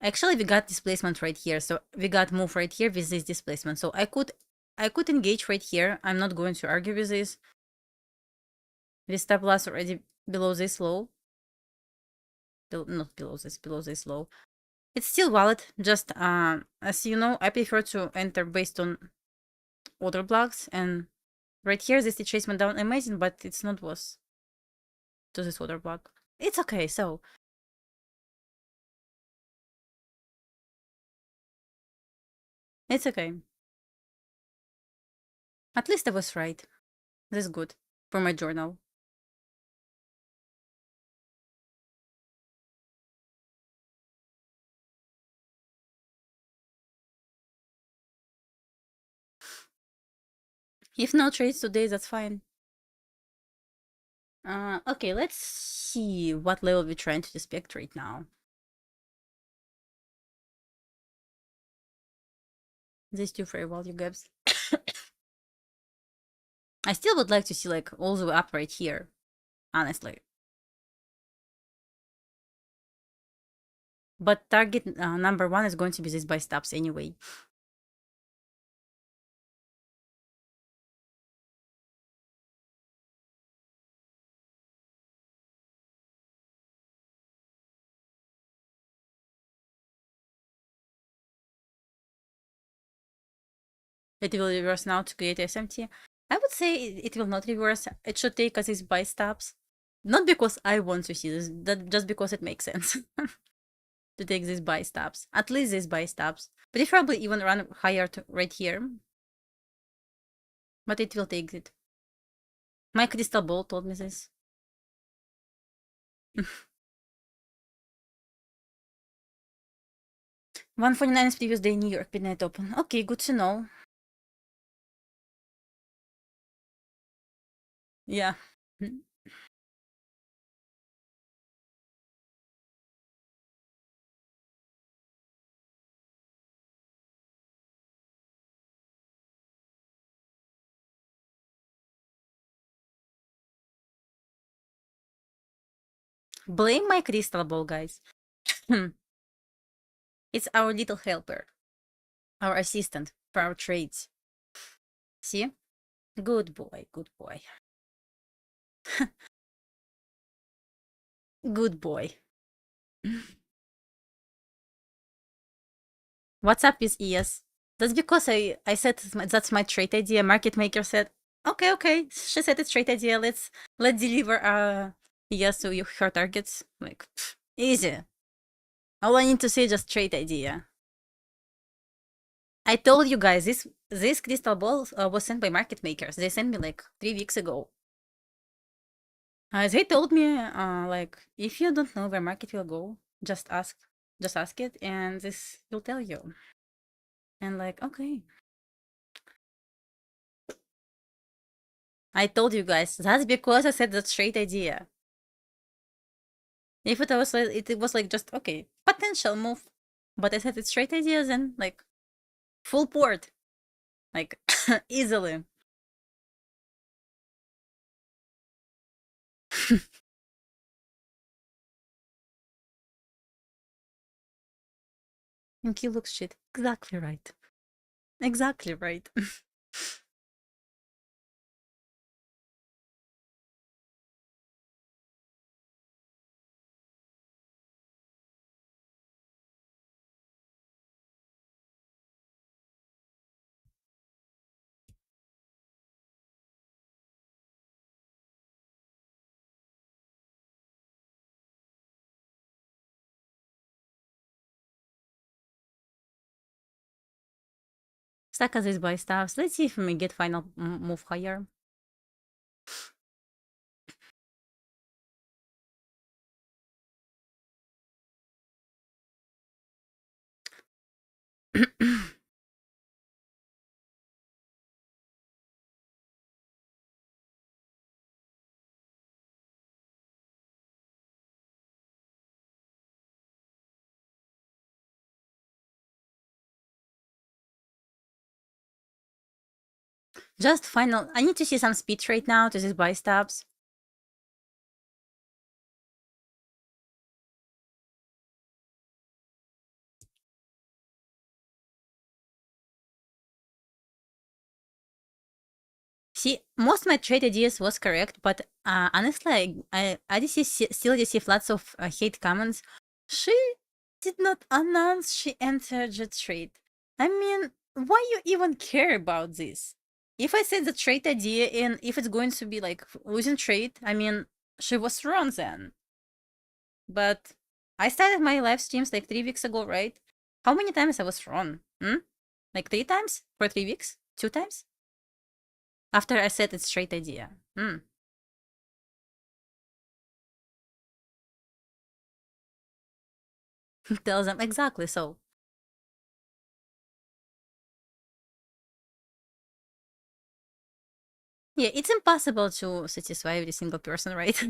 Actually, we got displacement right here. So we got move right here with this displacement. So I could engage right here. I'm not going to argue with this. This stop loss already below this low. Not below this low. It's still valid. Just as you know, I prefer to enter based on order blocks. And right here, this retracement down amazing, but it's not worth to this order block. It's okay. So it's okay. At least I was right. That's good for my journal. If no trades today, that's fine. Okay, let's see what level we're trying to respect right now. These two fair value gaps. I still would like to see like all the way up right here, honestly. But target number one is going to be this buy stops anyway. It will reverse now to create SMT. I would say it will not reverse. It should take us these buy stops. Not because I want to see this, just because it makes sense to take these buy stops. At least these buy stops. Preferably even run higher to right here. But it will take it. My crystal ball told me this. 149 is previous day New York midnight open. Okay, good to know. Yeah. Blame my crystal ball, guys. It's our little helper, our assistant for our trades. See? Good boy, good boy. Good boy. What's up with ES? That's because I said that's my trade idea. Market maker said, okay. She said it's trade idea. Let's deliver ES to her targets. Like easy. All I need to say is just trade idea. I told you guys this crystal ball was sent by market makers. They sent me like 3 weeks ago. They told me like if you don't know where market will go, just ask it, and this will tell you. And like okay, I told you guys that's because I said that's straight idea. If it was like it was like just okay potential move, but I said it's straight ideas and like full port, like easily. And he looks shit. Exactly right. Exactly right. Stack as is by stuffs. Let's see if we may get final move higher. Just final. I need to see some speech right now to these buy stops. See, most my trade ideas was correct, but honestly, I did still receive lots of hate comments. She did not announce she entered the trade. I mean, why you even care about this? If I said the trade idea and if it's going to be like losing trade, I mean, she was wrong then. But I started my live streams like 3 weeks ago, right? How many times I was wrong? Like 3 times for 3 weeks? 2 times? After I said it's straight idea. Tells them exactly so. Yeah, it's impossible to satisfy every single person, right?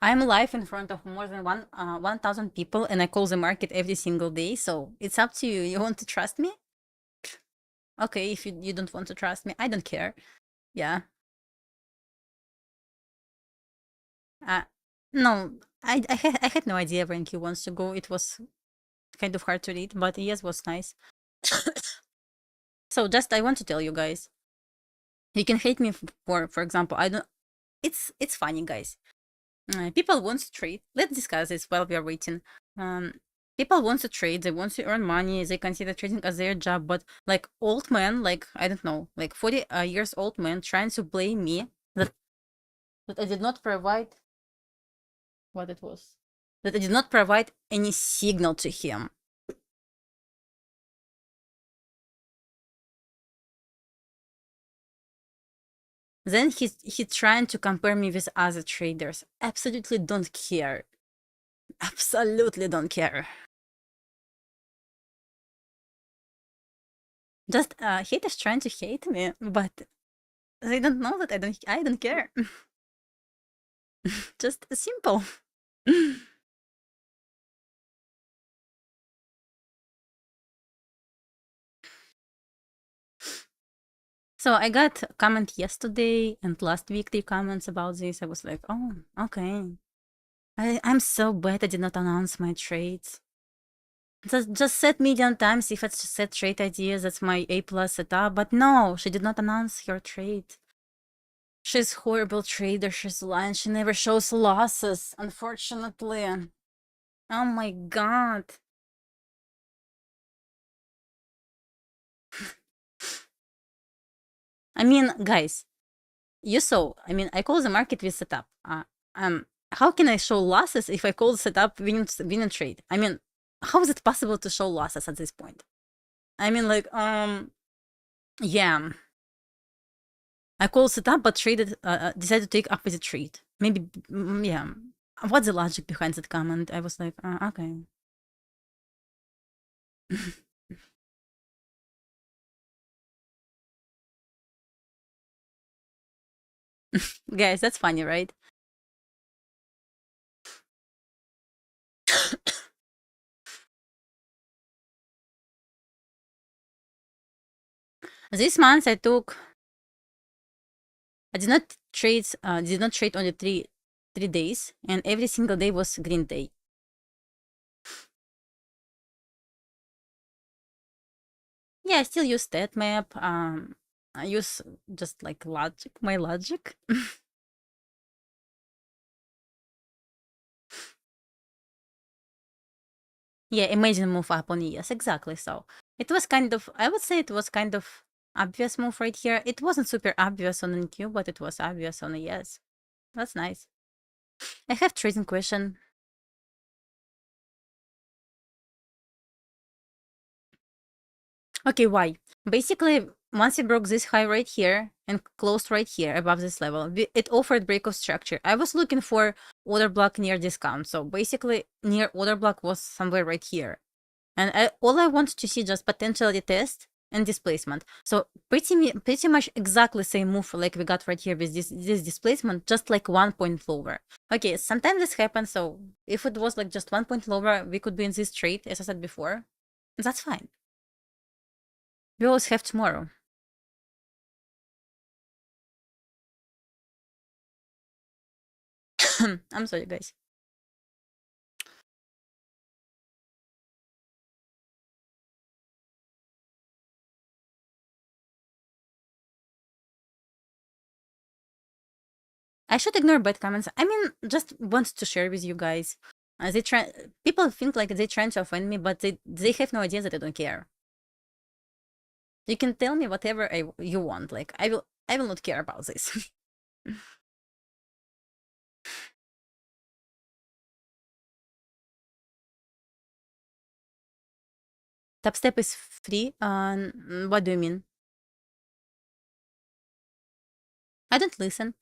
I'm live in front of more than 1,000 people, and I call the market every single day. So it's up to you. You want to trust me? Okay, if you don't want to trust me, I don't care. Yeah. Uh, no, I had no idea where he wants to go. It was kind of hard to read, but yes, was nice. So just I want to tell you guys, you can hate me for example. I don't. It's funny, guys. People want to trade. Let's discuss this while we are waiting. Um, People want to trade. They want to earn money. They consider trading as their job. But like old men, like I don't know, like 40 years old men, trying to blame me that I did not provide what it was. That I did not provide any signal to him. Then he trying to compare me with other traders. Absolutely don't care. Absolutely don't care. Just haters trying to hate me, but they don't know that I don't care. Just simple. So I got a comment yesterday and last week 3 comments about this. I was like, oh, okay. I'm so bad I did not announce my trades. Just said million times if it's set trade ideas, that's my A plus setup. But no, she did not announce her trade. She's horrible trader, she's lying, she never shows losses, unfortunately. Oh my god. I mean, guys, you saw. I mean, I call the market with setup. How can I show losses if I call the setup win trade? I mean, how is it possible to show losses at this point? I mean, like, yeah, I call setup but traded, decided to take opposite trade. Maybe, yeah. What's the logic behind that comment? I was like, okay. Guys, that's funny, right? This month I did not trade only three days, and every single day was green day. Yeah, I still use stat map. I use just like my logic. Yeah, imagine move up on ES. Exactly. So it was kind of, I would say it was kind of obvious move right here. It wasn't super obvious on NQ, but it was obvious on ES. That's nice. I have trading question. Okay, why? Basically, once it broke this high right here and closed right here above this level, it offered break of structure. I was looking for order block near discount. So basically, near order block was somewhere right here. And all I want to see just potential retest and displacement. So pretty much exactly same move like we got right here with this displacement, just like 1 point lower. Okay, sometimes this happens. So if it was like just 1 point lower, we could be in this trade, as I said before. That's fine. We always have tomorrow. I'm sorry, guys. I should ignore bad comments. I mean, just want to share with you guys. They try. People think like they're trying to offend me, but they have no idea that I don't care. You can tell me whatever you want. Like I will not care about this. Top step is free. What do you mean? I don't listen.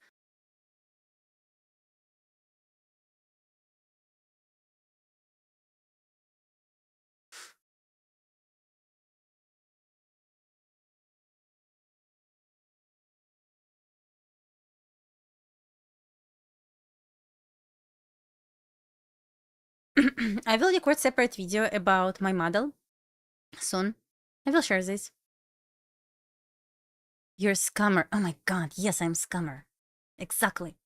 I will record separate video about my model soon. I will share this. You're a scammer. Oh my god, yes, I'm scammer. Exactly.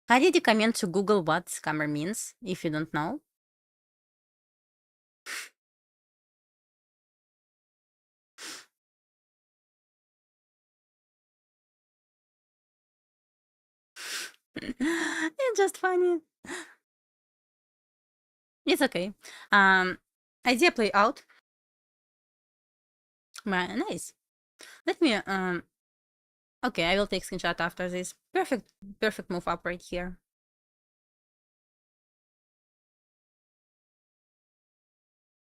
I did recommend to Google what scammer means if you don't know. It's just funny. It's okay. Idea play out. Nice. Let me okay, I will take screenshot after this. Perfect move up right here.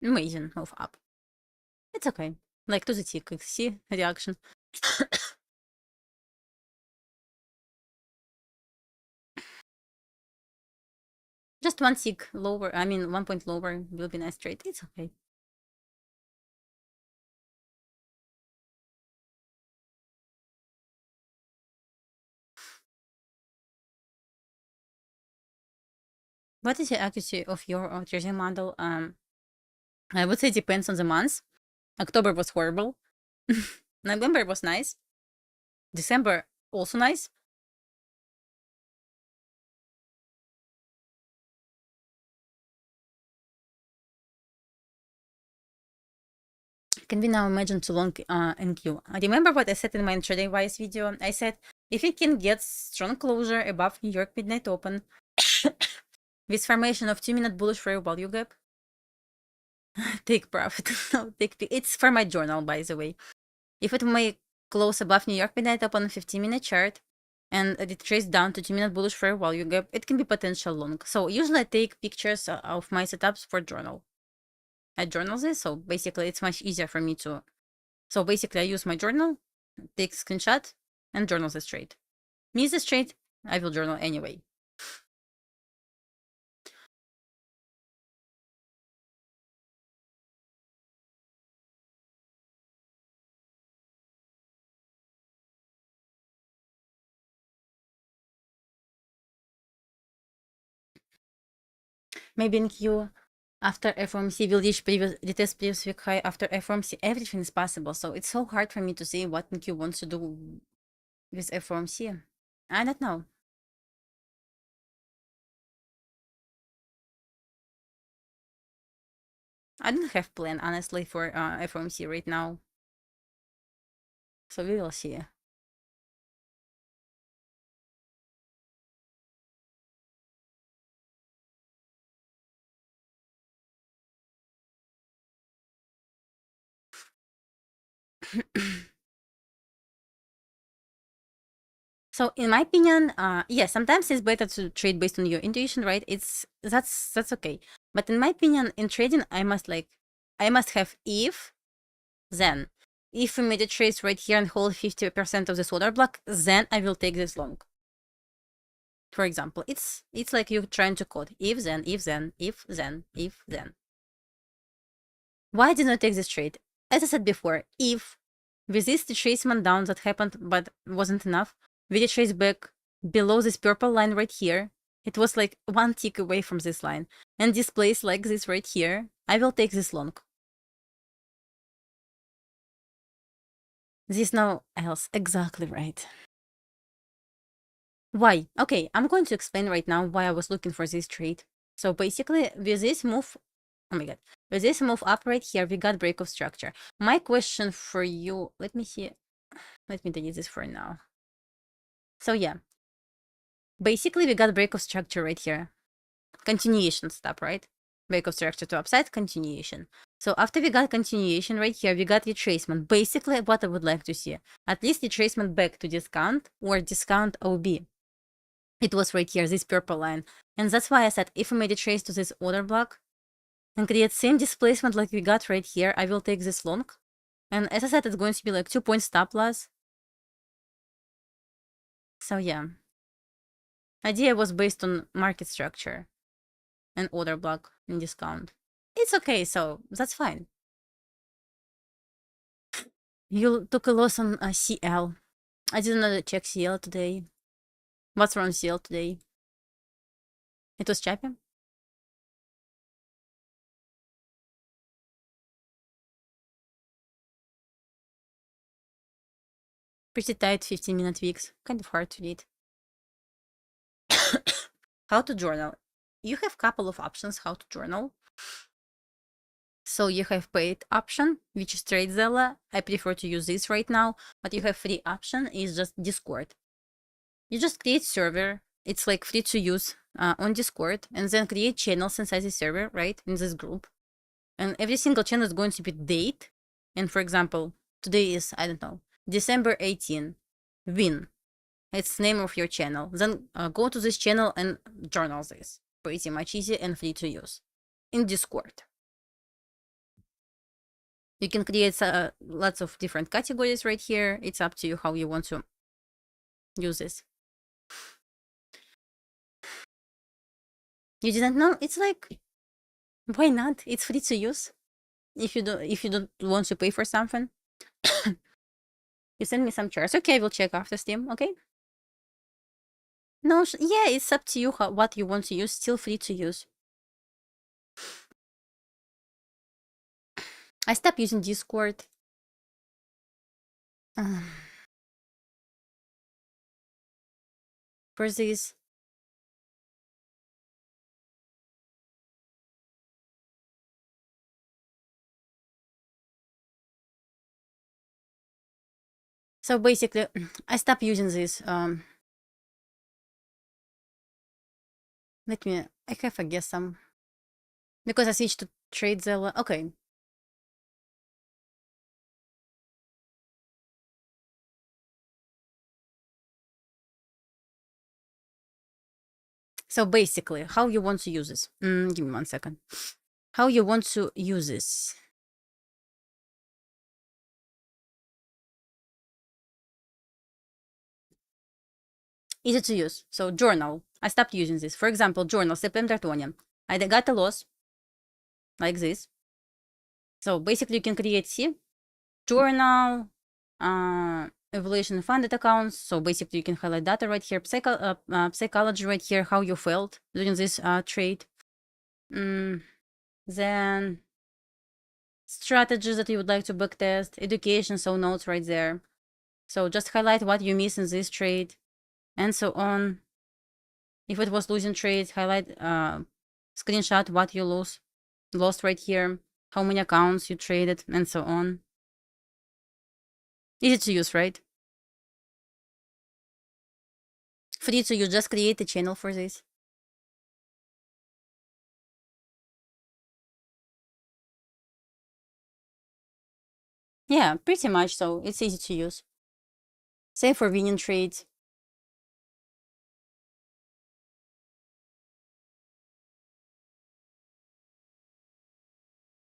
Amazing move up. It's okay. Like to the tick, see reaction. Just one tick lower, I mean 1 point lower will be nice trade. It's okay. What is the accuracy of your trading model? I would say depends on the month. October was horrible. November was nice. December also nice. Can we now imagine too long NQ? Remember what I said in my intraday wise video? I said if it can get strong closure above New York midnight open with formation of 2-minute bullish fair value gap, take profit. No, it's for my journal, by the way. If it may close above New York midnight open 15-minute chart and it trades down to 2-minute bullish fair value gap, it can be potential long. So usually I take pictures of my setups for journal. I journal this, so basically it's much easier for me to. So basically I use my journal, take screenshot, and journal this trade. Miss this trade, I will journal anyway. Maybe in Q after FOMC will reach retest previous week high after FOMC. Everything is possible. So it's so hard for me to say what NQ wants to do with FOMC. I don't know. I don't have plan honestly for FOMC right now. So we will see. So in my opinion, yeah, sometimes it's better to trade based on your intuition, right? That's okay. But in my opinion, in trading, I must have if, then. If we made a trade right here and hold 50% of this order block, then I will take this long. For example, it's like you're trying to code if then, if then, if then, if then. Why did I not take this trade? As I said before, if with this retracement down that happened but wasn't enough, we retrace back below this purple line right here. It was like one tick away from this line. And displays like this right here, I will take this long. This now else, exactly right. Why? Okay, I'm going to explain right now why I was looking for this trade. So basically, with this move, oh my god, with this move up right here, we got break of structure. My question for you, let me see, let me delete this for now. So yeah, basically we got break of structure right here. Continuation step, right? Break of structure to upside, continuation. So after we got continuation right here, we got retracement. Basically what I would like to see, at least retracement back to discount or discount OB. It was right here, this purple line. And that's why I said, if we made a trace to this order block and create same displacement like we got right here, I will take this long. And as I said, it's going to be like 2-point stop loss. So yeah. Idea was based on market structure and order block and discount. It's okay, so that's fine. You took a loss on CL. I didn't check CL today. What's wrong CL today? It was choppy? Pretty tight 15-minute wicks. Kind of hard to read. How to journal. You have a couple of options how to journal. So you have paid option, which is TradeZella. I prefer to use this right now, but you have free option is just Discord. You just create server. It's like free to use on Discord, and then create channels inside the server, right, in this group. And every single channel is going to be date. And for example, today is, I don't know, December 18, win. It's the name of your channel. Then go to this channel and journal this. Pretty much easy and free to use in Discord. You can create lots of different categories right here. It's up to you how you want to use this. You didn't know? It's like, why not? It's free to use. If you don't want to pay for something, you send me some charts. Okay, we'll check after Steam. Okay. No, yeah, it's up to you what you want to use. Still free to use. I stopped using Discord. For this. So basically, I stopped using this. Let me. I have a guess some because I switched to TradeZella. Okay. So basically, how you want to use this? Give me 1 second. How you want to use this? Easy to use. So journal. I stopped using this. For example, journal September 20. I got a loss like this. So basically, you can create journal, evaluation funded accounts. So basically, you can highlight data right here, psychology right here, how you felt during this trade. Then strategies that you would like to backtest, education, so notes right there. So just highlight what you miss in this trade, and so on. If it was losing trade, highlight, screenshot what you lost right here, how many accounts you traded, and so on. Easy to use, right? Free to use, just create a channel for this. Yeah, pretty much so. It's easy to use. Same for winning trades.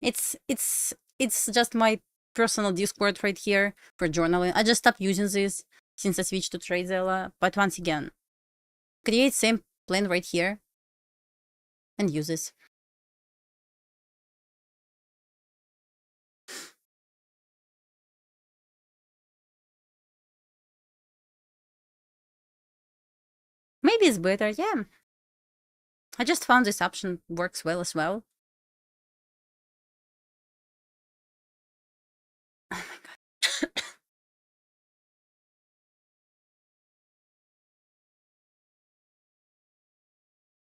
It's just my personal Discord right here for journaling. I just stopped using this since I switched to TradeZella. But once again, create same plan right here and use this. Maybe it's better, yeah. I just found this option works well as well. Oh my god.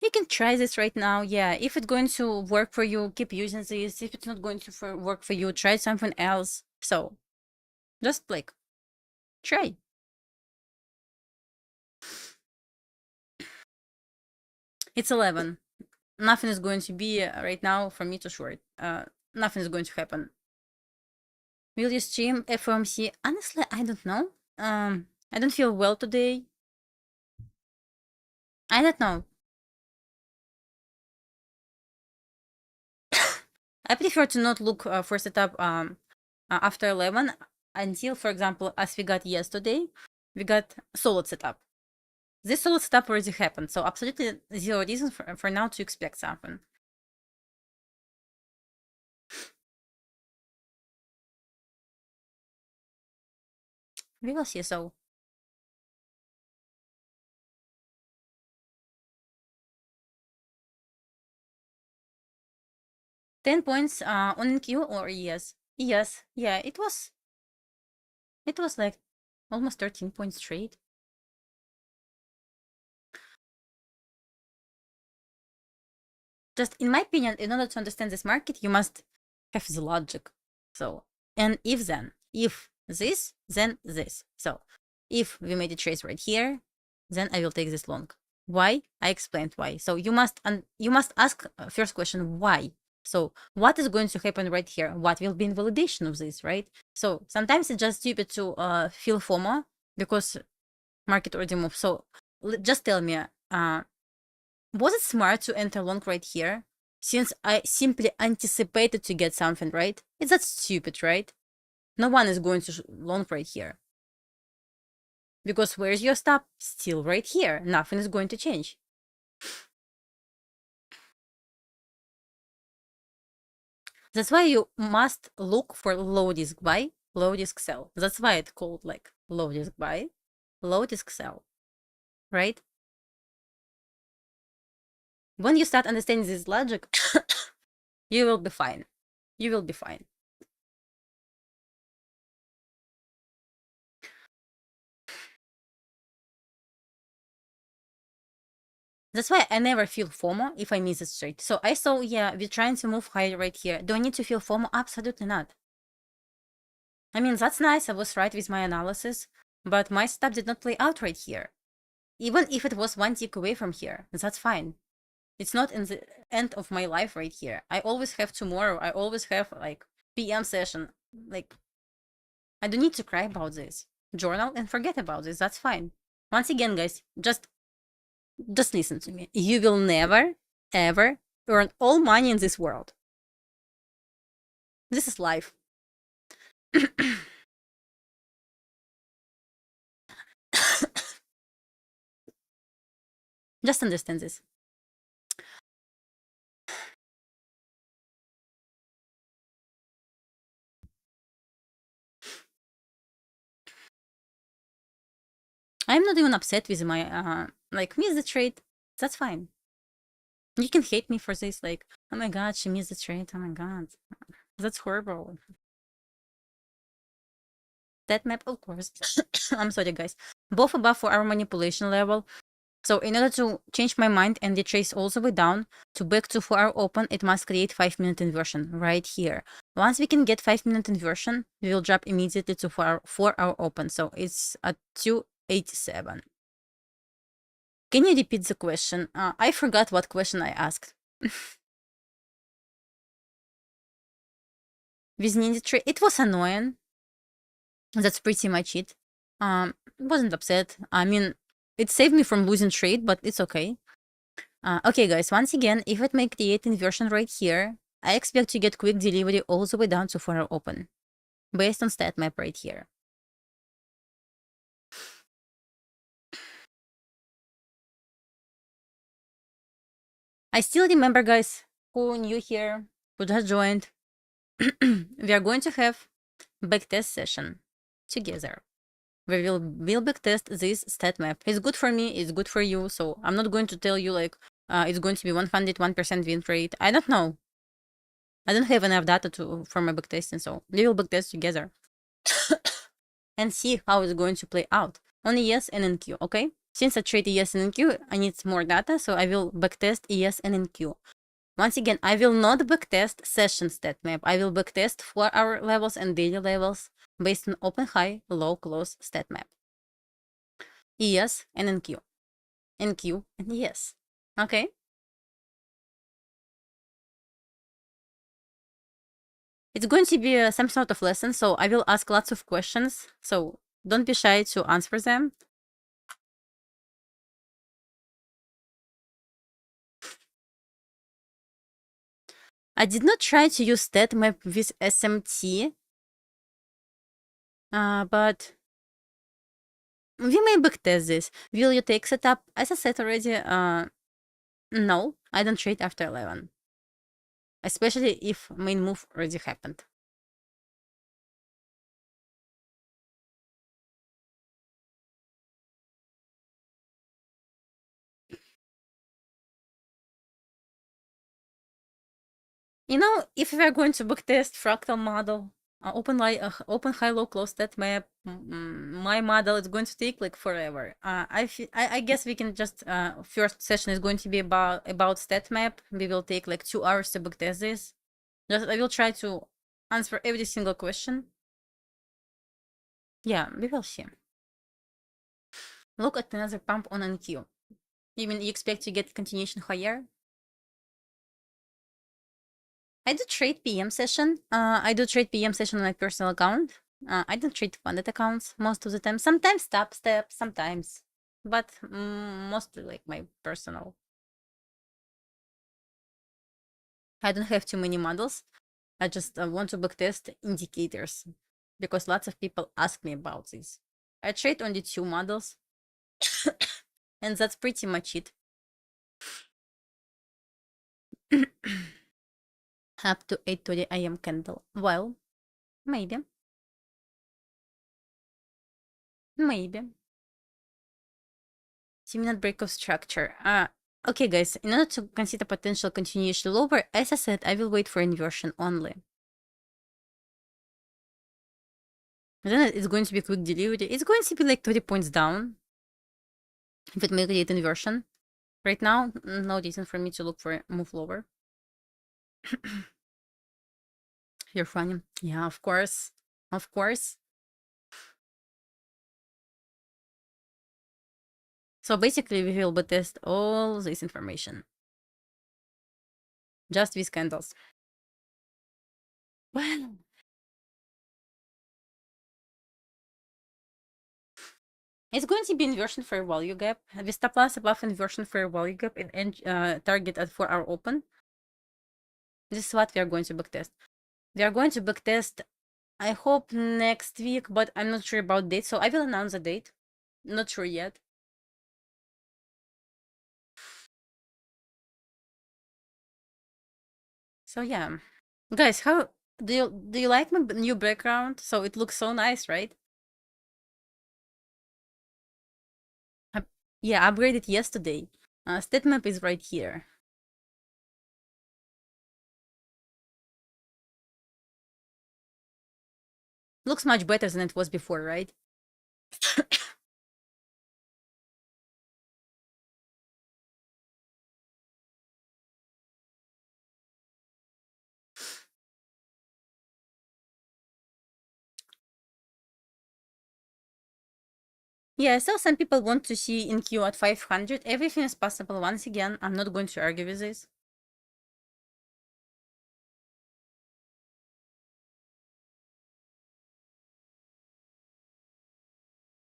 You can try this right now, yeah. If it's going to work for you, keep using this. If it's not going to work for you, try something else. So, just like, try. It's 11. Nothing is going to be right now for me to short. Nothing is going to happen. Will you stream FOMC? Honestly, I don't know. I don't feel well today. I don't know. I prefer to not look for setup after 11 until, for example, as we got yesterday, we got solid setup. This solid setup already happened, so absolutely zero reason for now to expect something. We will see. So 10 points on Q or ES? Yes, yeah, it was like almost 13 points straight. Just in my opinion, in order to understand this market, you must have the logic. So, and if then, if this, then this. So, if we made a trace right here, then I will take this long. Why? I explained why. So you must ask first question, why? So what is going to happen right here? What will be invalidation of this, right? So sometimes it's just stupid to feel FOMO because market already moved. So just tell me, was it smart to enter long right here? Since I simply anticipated to get something, right? It's that stupid, right? No one is going to long right here. Because where's your stop? Still right here. Nothing is going to change. That's why you must look for low risk buy, low risk sell. That's why it's called like low risk buy, low risk sell, right? When you start understanding this logic, you will be fine. You will be fine. That's why I never feel FOMO if I miss a trade. So I saw, yeah, we're trying to move higher right here. Do I need to feel FOMO? Absolutely not. I mean, that's nice. I was right with my analysis, but my step did not play out right here. Even if it was one tick away from here, that's fine. It's not in the end of my life right here. I always have tomorrow. I always have like PM session. Like, I don't need to cry about this. Journal and forget about this. That's fine. Once again, guys, just listen to me. You will never, ever earn all money in this world. This is life. Just understand this. I'm not even upset with my like miss the trade. That's fine. You can hate me for this, like, oh my god, she missed the trade. Oh my god, that's horrible. That map, of course. I'm sorry, guys. Both above for our manipulation level. So in order to change my mind and retrace all the way down to back to 4-hour open, it must create 5-minute inversion right here. Once we can get 5-minute inversion, we will drop immediately to 4-hour open. So it's at 287. Can you repeat the question? I forgot what question I asked. With Ninja Trade, it was annoying. That's pretty much it. Wasn't upset. I mean, it saved me from losing trade, but it's okay. Okay, guys, once again, if it may create inversion right here, I expect to get quick delivery all the way down to 4-hour open, based on stat map right here. I still remember, guys, who new here, who just joined. We are going to have backtest session together. We will backtest this stat map. It's good for me, it's good for you, so I'm not going to tell you like it's going to be 101% win rate. I don't know. I don't have enough data for my backtesting, so we will backtest together and see how it's going to play out on ES and NQ, okay? Since I trade ES and NQ, I need more data, so I will backtest ES and NQ. Once again, I will not backtest session stat map. I will backtest 4-hour levels and daily levels based on open high, low close stat map. ES and NQ. NQ and ES. Okay? It's going to be some sort of lesson, so I will ask lots of questions. So don't be shy to answer them. I did not try to use stat map with SMT, but we may backtest this. Will you take setup? As I said already, no, I don't trade after 11. Especially if main move already happened. You know, if we are going to backtest fractal model, open high low close stat map, my model is going to take like forever. I guess we can just first session is going to be about stat map. We will take like 2 hours to backtest this. Just I will try to answer every single question. Yeah, we will see. Look at another pump on NQ. Even you expect to get continuation higher? I do trade PM session. I do trade PM session on my personal account. I don't trade funded accounts most of the time. Sometimes top step, sometimes, but mostly like my personal. I don't have too many models. I just want to backtest indicators because lots of people ask me about this. I trade only 2 models, and that's pretty much it. Up to 8:30 AM candle. Well, maybe. Maybe. 2-minute break of structure. Okay, guys, in order to consider potential continuation lower, as I said, I will wait for inversion only. Then it's going to be quick delivery. It's going to be like 30 points down if it may create inversion. Right now, no reason for me to look for a move lower. You're funny. Yeah, of course. Of course. So basically, we will test all this information. Just with candles. Well, it's going to be inversion fair value gap. With stop loss above inversion fair value gap and target at 4-hour open. This is what we are going to backtest. We are going to backtest, I hope next week, but I'm not sure about date, so I will announce the date. Not sure yet. So yeah, guys, how do you like my new background? So it looks so nice, right? Yeah, upgraded yesterday. State map is right here. Looks much better than it was before, right? Yeah, so some people want to see in Q at 500. Everything is possible. Once again, I'm not going to argue with this.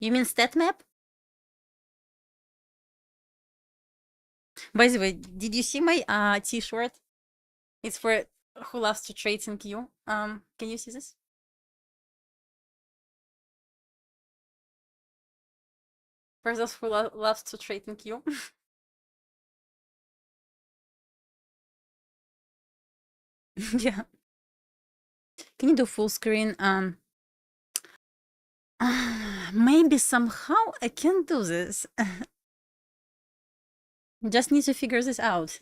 You mean stat map? By the way, did you see my t-shirt? It's for who loves to trade in queue. Can you see this? For those who loves to trade in queue. Yeah. Can you do full screen? Maybe somehow I can do this. Just need to figure this out.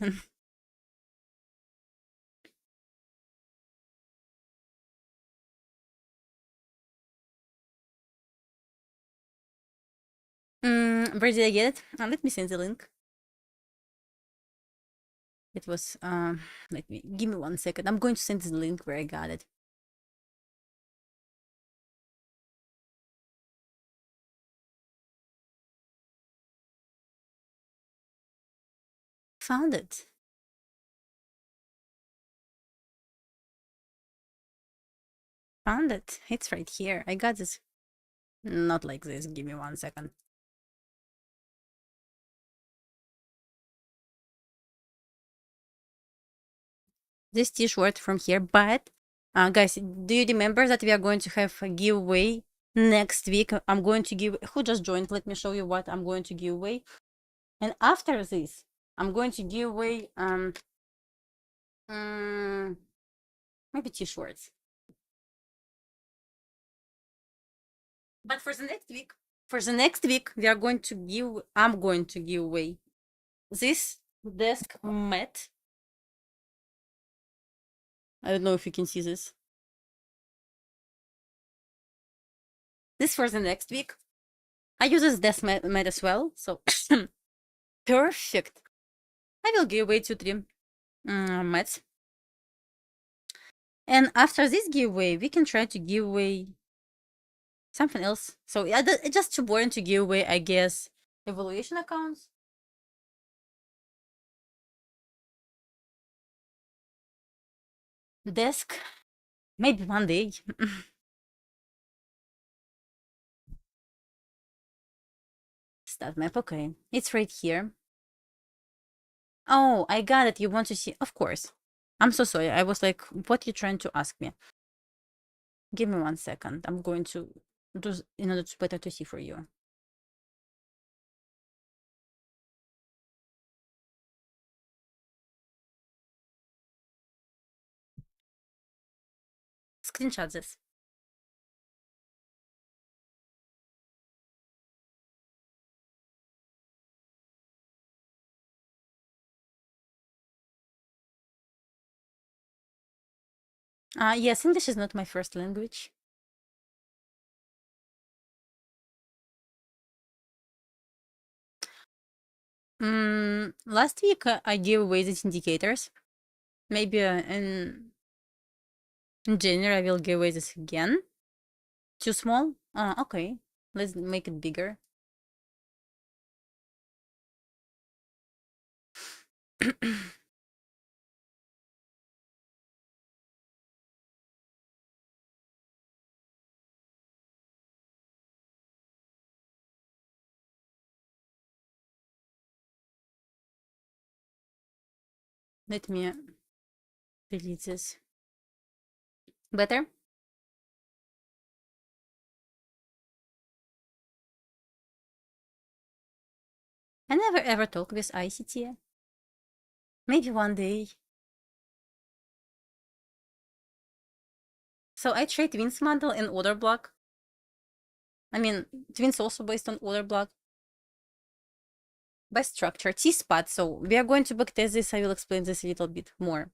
Where did I get it? Let me send the link. It was give me 1 second. I'm going to send the link where I got it. Found it. Found it. It's right here. I got this. Not like this. Give me 1 second. This t-shirt from here, but guys, do you remember that we are going to have a giveaway next week? I'm going to give who just joined. Let me show you what I'm going to give away. And after this, I'm going to give away maybe t-shirts. But for the next week, we are going to give. I'm going to give away this desk mat. I don't know if you can see this. This for the next week. I use this desk mat as well, so perfect. I will give away 2-3 mats. And after this giveaway, we can try to give away something else. So yeah, it's just too boring to give away, I guess, evaluation accounts. Desk, maybe one day. Stat map, okay. It's right here. Oh, I got it. You want to see? Of course. I'm so sorry. I was like, what are you trying to ask me? Give me 1 second. I'm going to do in order to better to see for you. Screenshot this. Yes, English is not my first language. Last week I gave away these indicators. Maybe in January I will give away this again. Too small? Okay. Let's make it bigger. Let me delete this. Better? I never ever talk with ICT. Maybe one day. So I trade Twins model and order block. I mean, Twins also based on order block. By structure, T-spot. So we are going to backtest this. I will explain this a little bit more.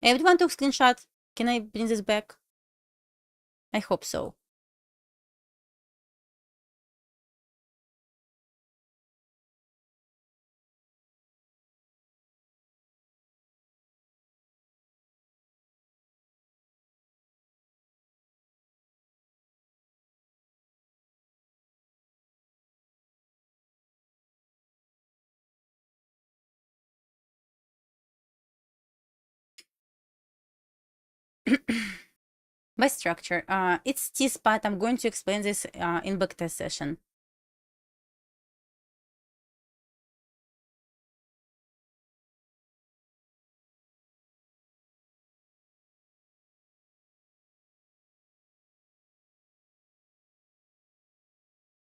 Everyone took screenshot. Can I bring this back? I hope so. By structure, it's T-spot. I'm going to explain this in backtest session.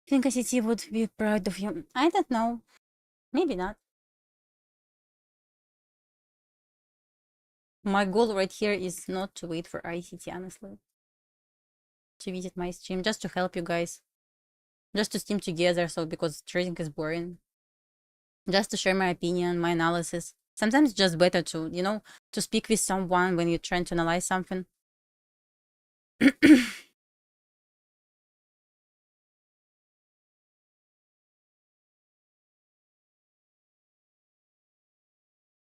I think ICT would be proud of you. I don't know. Maybe not. My goal right here is not to wait for ICT, honestly. To visit my stream, just to help you guys. Just to stream together, so because trading is boring. Just to share my opinion, my analysis. Sometimes it's just better to, to speak with someone when you're trying to analyze something.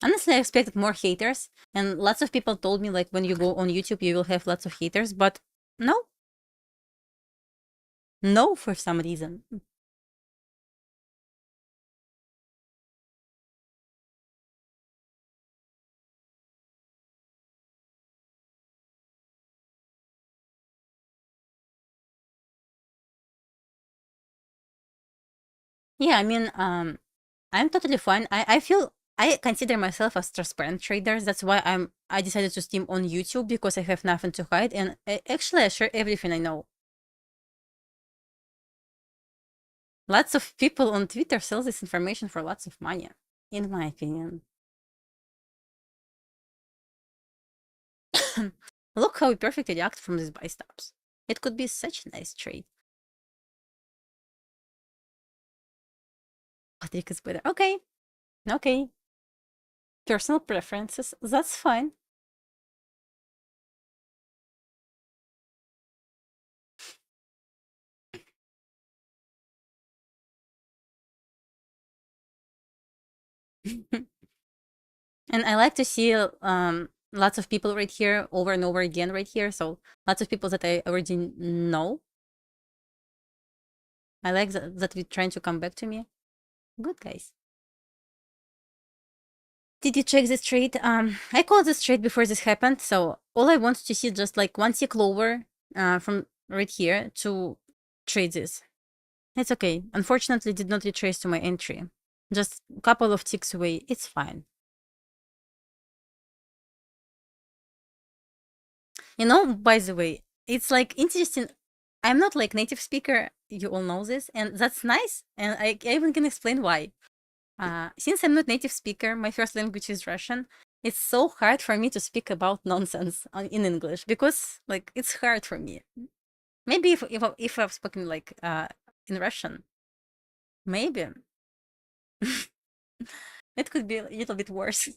Honestly, I expected more haters, and lots of people told me like when you go on YouTube, you will have lots of haters, but no, no, for some reason. Yeah, I mean, I'm totally fine. I consider myself as transparent trader. That's why I decided to stream on YouTube because I have nothing to hide, and actually I share everything I know. Lots of people on Twitter sell this information for lots of money, in my opinion. Look how we perfectly react from these buy stops. It could be such a nice trade. Patrick is better. Okay, okay. Personal preferences, that's fine. And I like to see lots of people right here over and over again right here. So lots of people that I already know. I like that we're trying to come back to me. Good, guys. Did you check this trade? I called this trade before this happened. So all I wanted to see just like one tick lower from right here to trade this. It's okay. Unfortunately, did not retrace to my entry. Just a couple of ticks away. It's fine. By the way, it's like interesting. I'm not like native speaker. You all know this, and that's nice. And I even can explain why. Since I'm not native speaker, my first language is Russian. It's so hard for me to speak about nonsense in English because like it's hard for me. Maybe if I've spoken like in Russian, maybe it could be a little bit worse.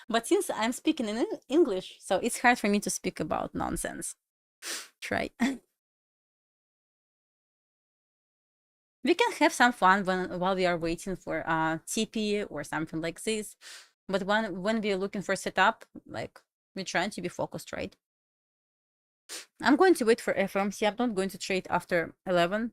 But since I'm speaking in English, so it's hard for me to speak about nonsense. Try. We can have some fun while we are waiting for TP or something like this. But when we're looking for setup, like we're trying to be focused, right? I'm going to wait for FOMC. I'm not going to trade after 11.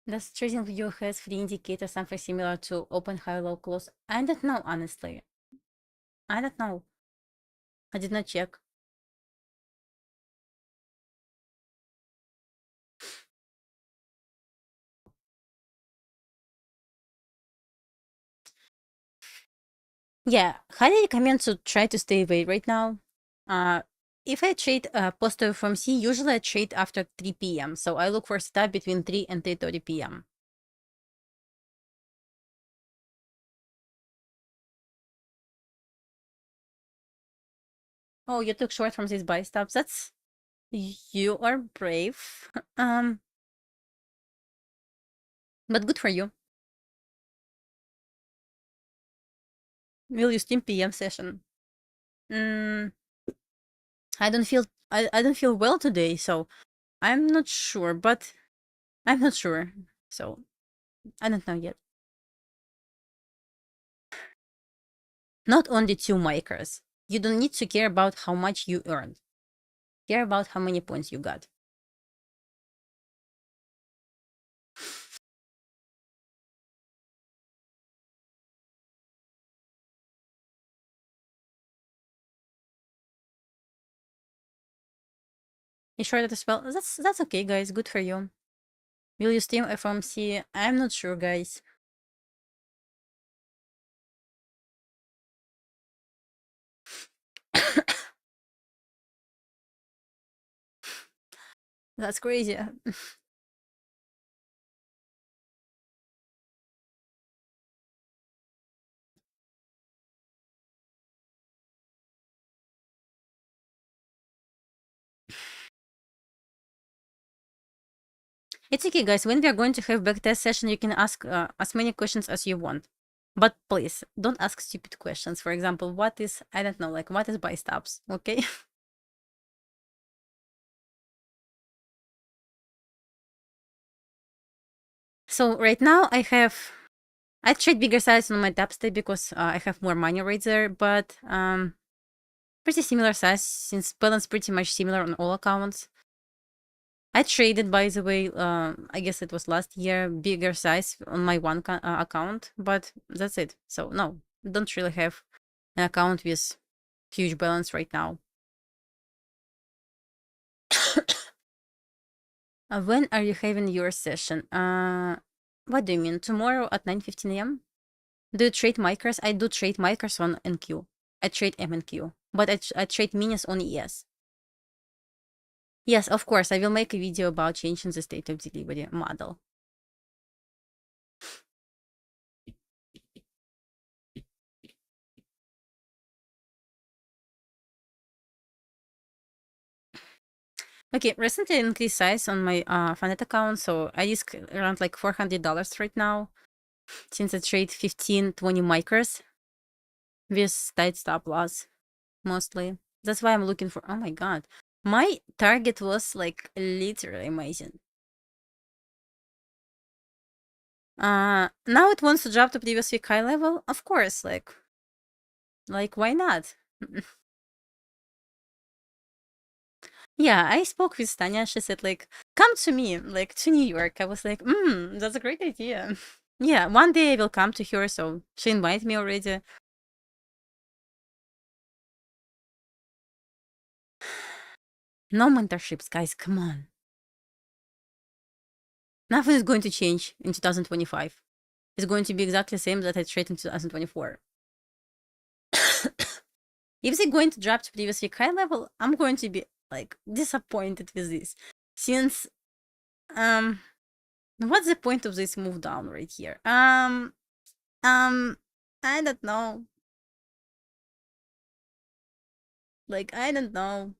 Does TradingView has free indicator something similar to open high low close? I don't know, honestly. I don't know. I did not check. Yeah, highly recommend to try to stay away right now. If I trade post FOMC, usually I trade after 3 p.m. So I look for setup between 3 and 3:30 p.m. Oh, you took short from these buy stops. That's you are brave. But good for you. Will you stream PM session? Mm, I don't feel well today, so I'm not sure, but I'm not sure. So I don't know yet. Not only 2 micros. You don't need to care about how much you earned. Care about how many points you got. You shorted as well? That's okay, guys. Good for you. Will you stream FOMC? I'm not sure, guys. That's crazy. It's okay, guys. When we are going to have backtest session, you can ask as many questions as you want. But please, don't ask stupid questions. For example, what is, I don't know, like, what is buy stops? Okay? So right now I trade bigger size on my tap stay because I have more money right there, but pretty similar size since balance pretty much similar on all accounts. I traded, by the way, I guess it was last year, bigger size on my one account, but that's it. So no, don't really have an account with huge balance right now. When are you having your session? What do you mean? Tomorrow at 9:15 a.m.? Do you trade micros? I do trade micros on NQ. I trade M and Q, but I trade minis on ES. Yes, of course, I will make a video about changing the state of delivery model. Okay, recently I increased size on my Funded account, so I risk around like $400 right now, since I trade 15, 20 micros with tight stop loss, mostly. That's why I'm looking for, oh my god. My target was like literally amazing. Now it wants to drop to previous week high level? Of course, like why not? Yeah, I spoke with Tanya. She said, like, come to me, like, to New York. I was like, that's a great idea. Yeah, one day I will come to her, so she invited me already. No mentorships, guys, come on. Nothing is going to change in 2025. It's going to be exactly the same that I traded in 2024. If they're going to drop to previous week high level, I'm going to be, like, disappointed with this. Since, what's the point of this move down right here? I don't know. Like, I don't know.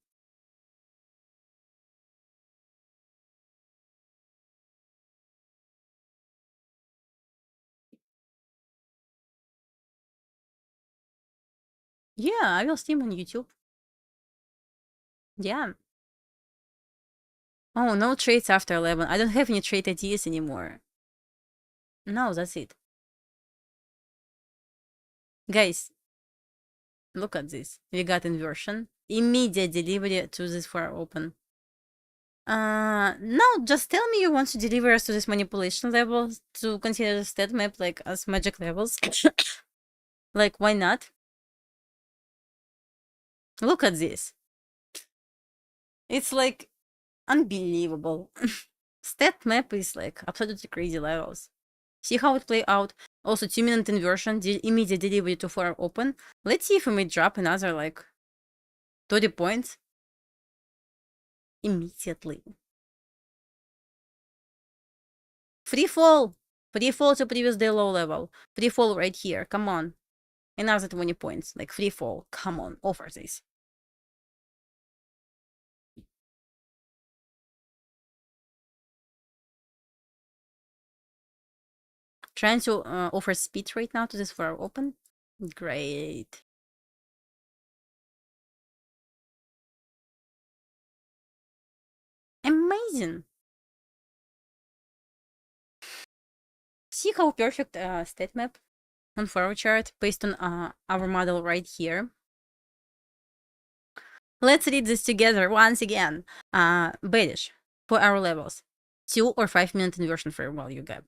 Yeah, I will stream on YouTube. Yeah. Oh, no trades after 11. I don't have any trade ideas anymore. No, that's it. Guys, look at this. We got inversion. Immediate delivery to this for open. No, just tell me you want to deliver us to this manipulation level to consider the stat map like as magic levels. Like, why not? Look at this. It's like unbelievable. Stat map is like absolutely crazy levels. See how it play out. Also, 2-minute inversion, immediate delivery to 4 open. Let's see if we may drop another like 30 points immediately. Free fall. Free fall to previous day low level. Free fall right here. Come on. Another 20 points. Like free fall. Come on. Offer this. Trying to offer speed right now to this for our open. Great. Amazing. See how perfect stat map on forward chart based on our model right here. Let's read this together once again. Bearish for our levels. 2 or 5-minute inversion fair value gap.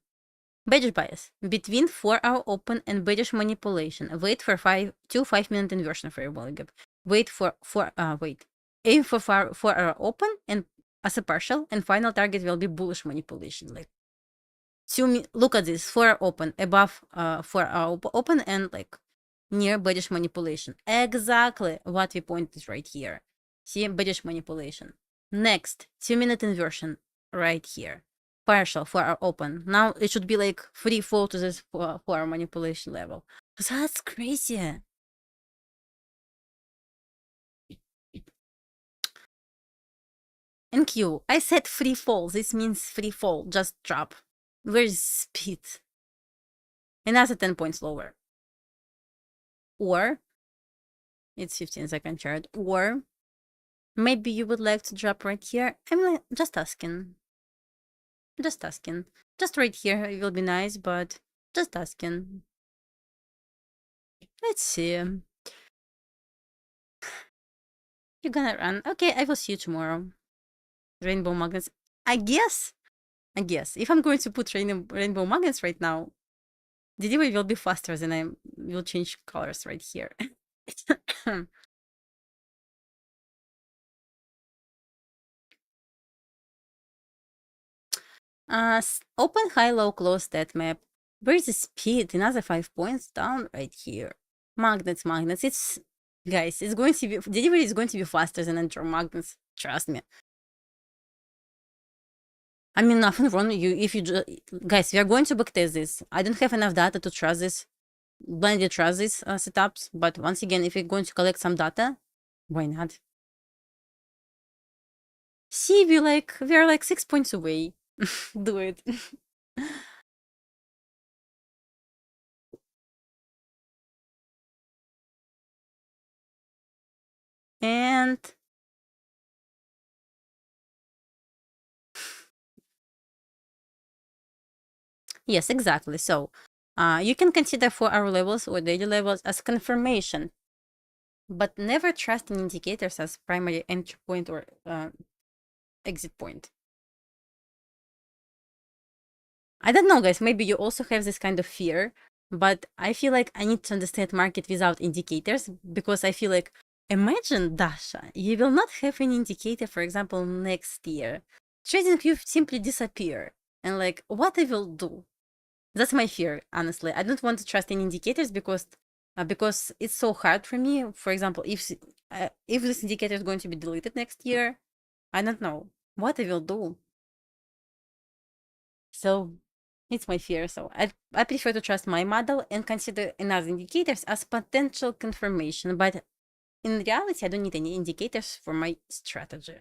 Bearish bias between 4-hour open and bearish manipulation. Wait for 2 5-minute inversion fair value gap. Wait for aim for 4-hour open and as a partial, and final target will be bullish manipulation. Like, look at this, 4 open, above 4 open, and like near bearish manipulation. Exactly what we pointed right here. See, bearish manipulation. Next, 2-minute inversion right here. Partial for our open. Now it should be like free fall to this for our manipulation level. That's crazy. And Q, I said free fall. This means free fall, just drop. Where's speed? Another 10 points lower. Or it's 15-second chart. Or maybe you would like to drop right here. I'm like, just asking. Just asking. Just right here, it will be nice, but just asking. Let's see. You're gonna run. Okay, I will see you tomorrow. Rainbow magnets. I guess. If I'm going to put rainbow magnets right now, the delivery will be faster than I will change colors right here. Open, high, low, close that map. Where's the speed? Another 5 points down right here. Magnets. It's, guys, it's going to be, delivery is going to be faster than enter magnets. Trust me. I mean, nothing wrong. If you guys, we are going to backtest this. I don't have enough data to trust this, blindly trust these setups. But once again, if you're going to collect some data, why not? See, we are like 6 points away. Do it. And yes, exactly. So you can consider 4-hour levels or daily levels as confirmation, but never trust in indicators as primary entry point or exit point. I don't know, guys. Maybe you also have this kind of fear, but I feel like I need to understand market without indicators, because I feel like, imagine, Dasha, you will not have any indicator, for example, next year. TradingView simply disappear. And like, what I will do? That's my fear, honestly. I don't want to trust in indicators because it's so hard for me. For example, if this indicator is going to be deleted next year, I don't know what I will do. So it's my fear. So I prefer to trust my model and consider another indicators as potential confirmation. But in reality, I don't need any indicators for my strategy.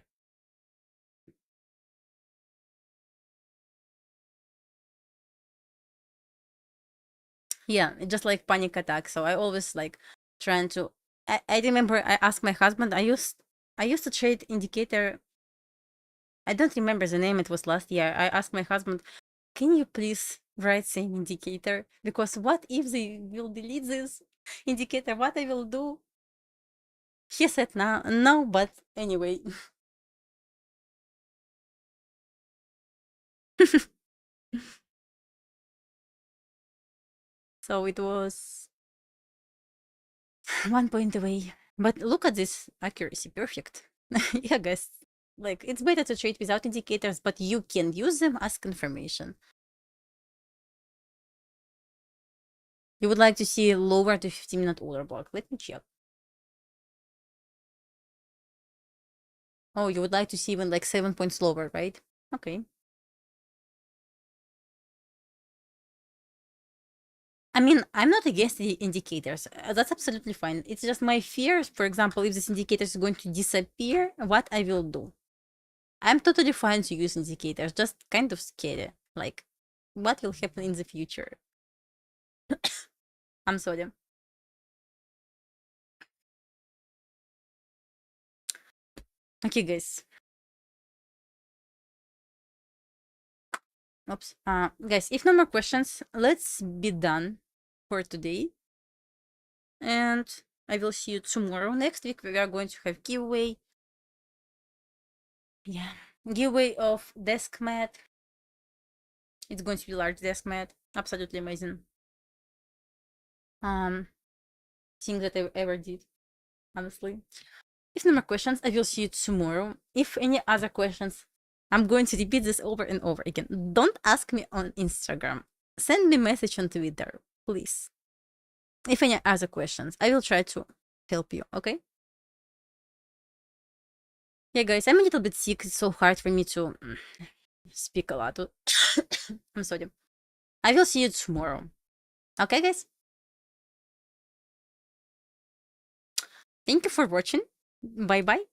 Yeah, it's just like panic attack. So I always like trying to. I remember I asked my husband. I used to trade indicator. I don't remember the name. It was last year. I asked my husband, "Can you please write same indicator? Because what if they will delete this indicator? What I will do?" He said no, but anyway. So it was 1 point away. But look at this accuracy, perfect. Yeah, guys, like it's better to trade without indicators, but you can use them as confirmation. You would like to see lower to 15-minute order block. Let me check. Oh, you would like to see even like 7 points lower, right? Okay. I mean, I'm not against the indicators. That's absolutely fine. It's just my fears. For example, if this indicator is going to disappear, what I will do. I'm totally fine to use indicators, just kind of scary. Like, what will happen in the future? I'm sorry. Okay, guys. Oops. Guys, if no more questions, let's be done for today. And I will see you tomorrow. Next week, we are going to have giveaway. Yeah, giveaway of desk mat. It's going to be large desk mat. Absolutely amazing. Thing that I ever did, honestly. If no more questions, I will see you tomorrow. If any other questions, I'm going to repeat this over and over again. Don't ask me on Instagram. Send me a message on Twitter, please. If any other questions, I will try to help you, okay? Yeah, guys, I'm a little bit sick. It's so hard for me to speak a lot. I'm sorry. I will see you tomorrow. Okay, guys? Thank you for watching. Bye-bye.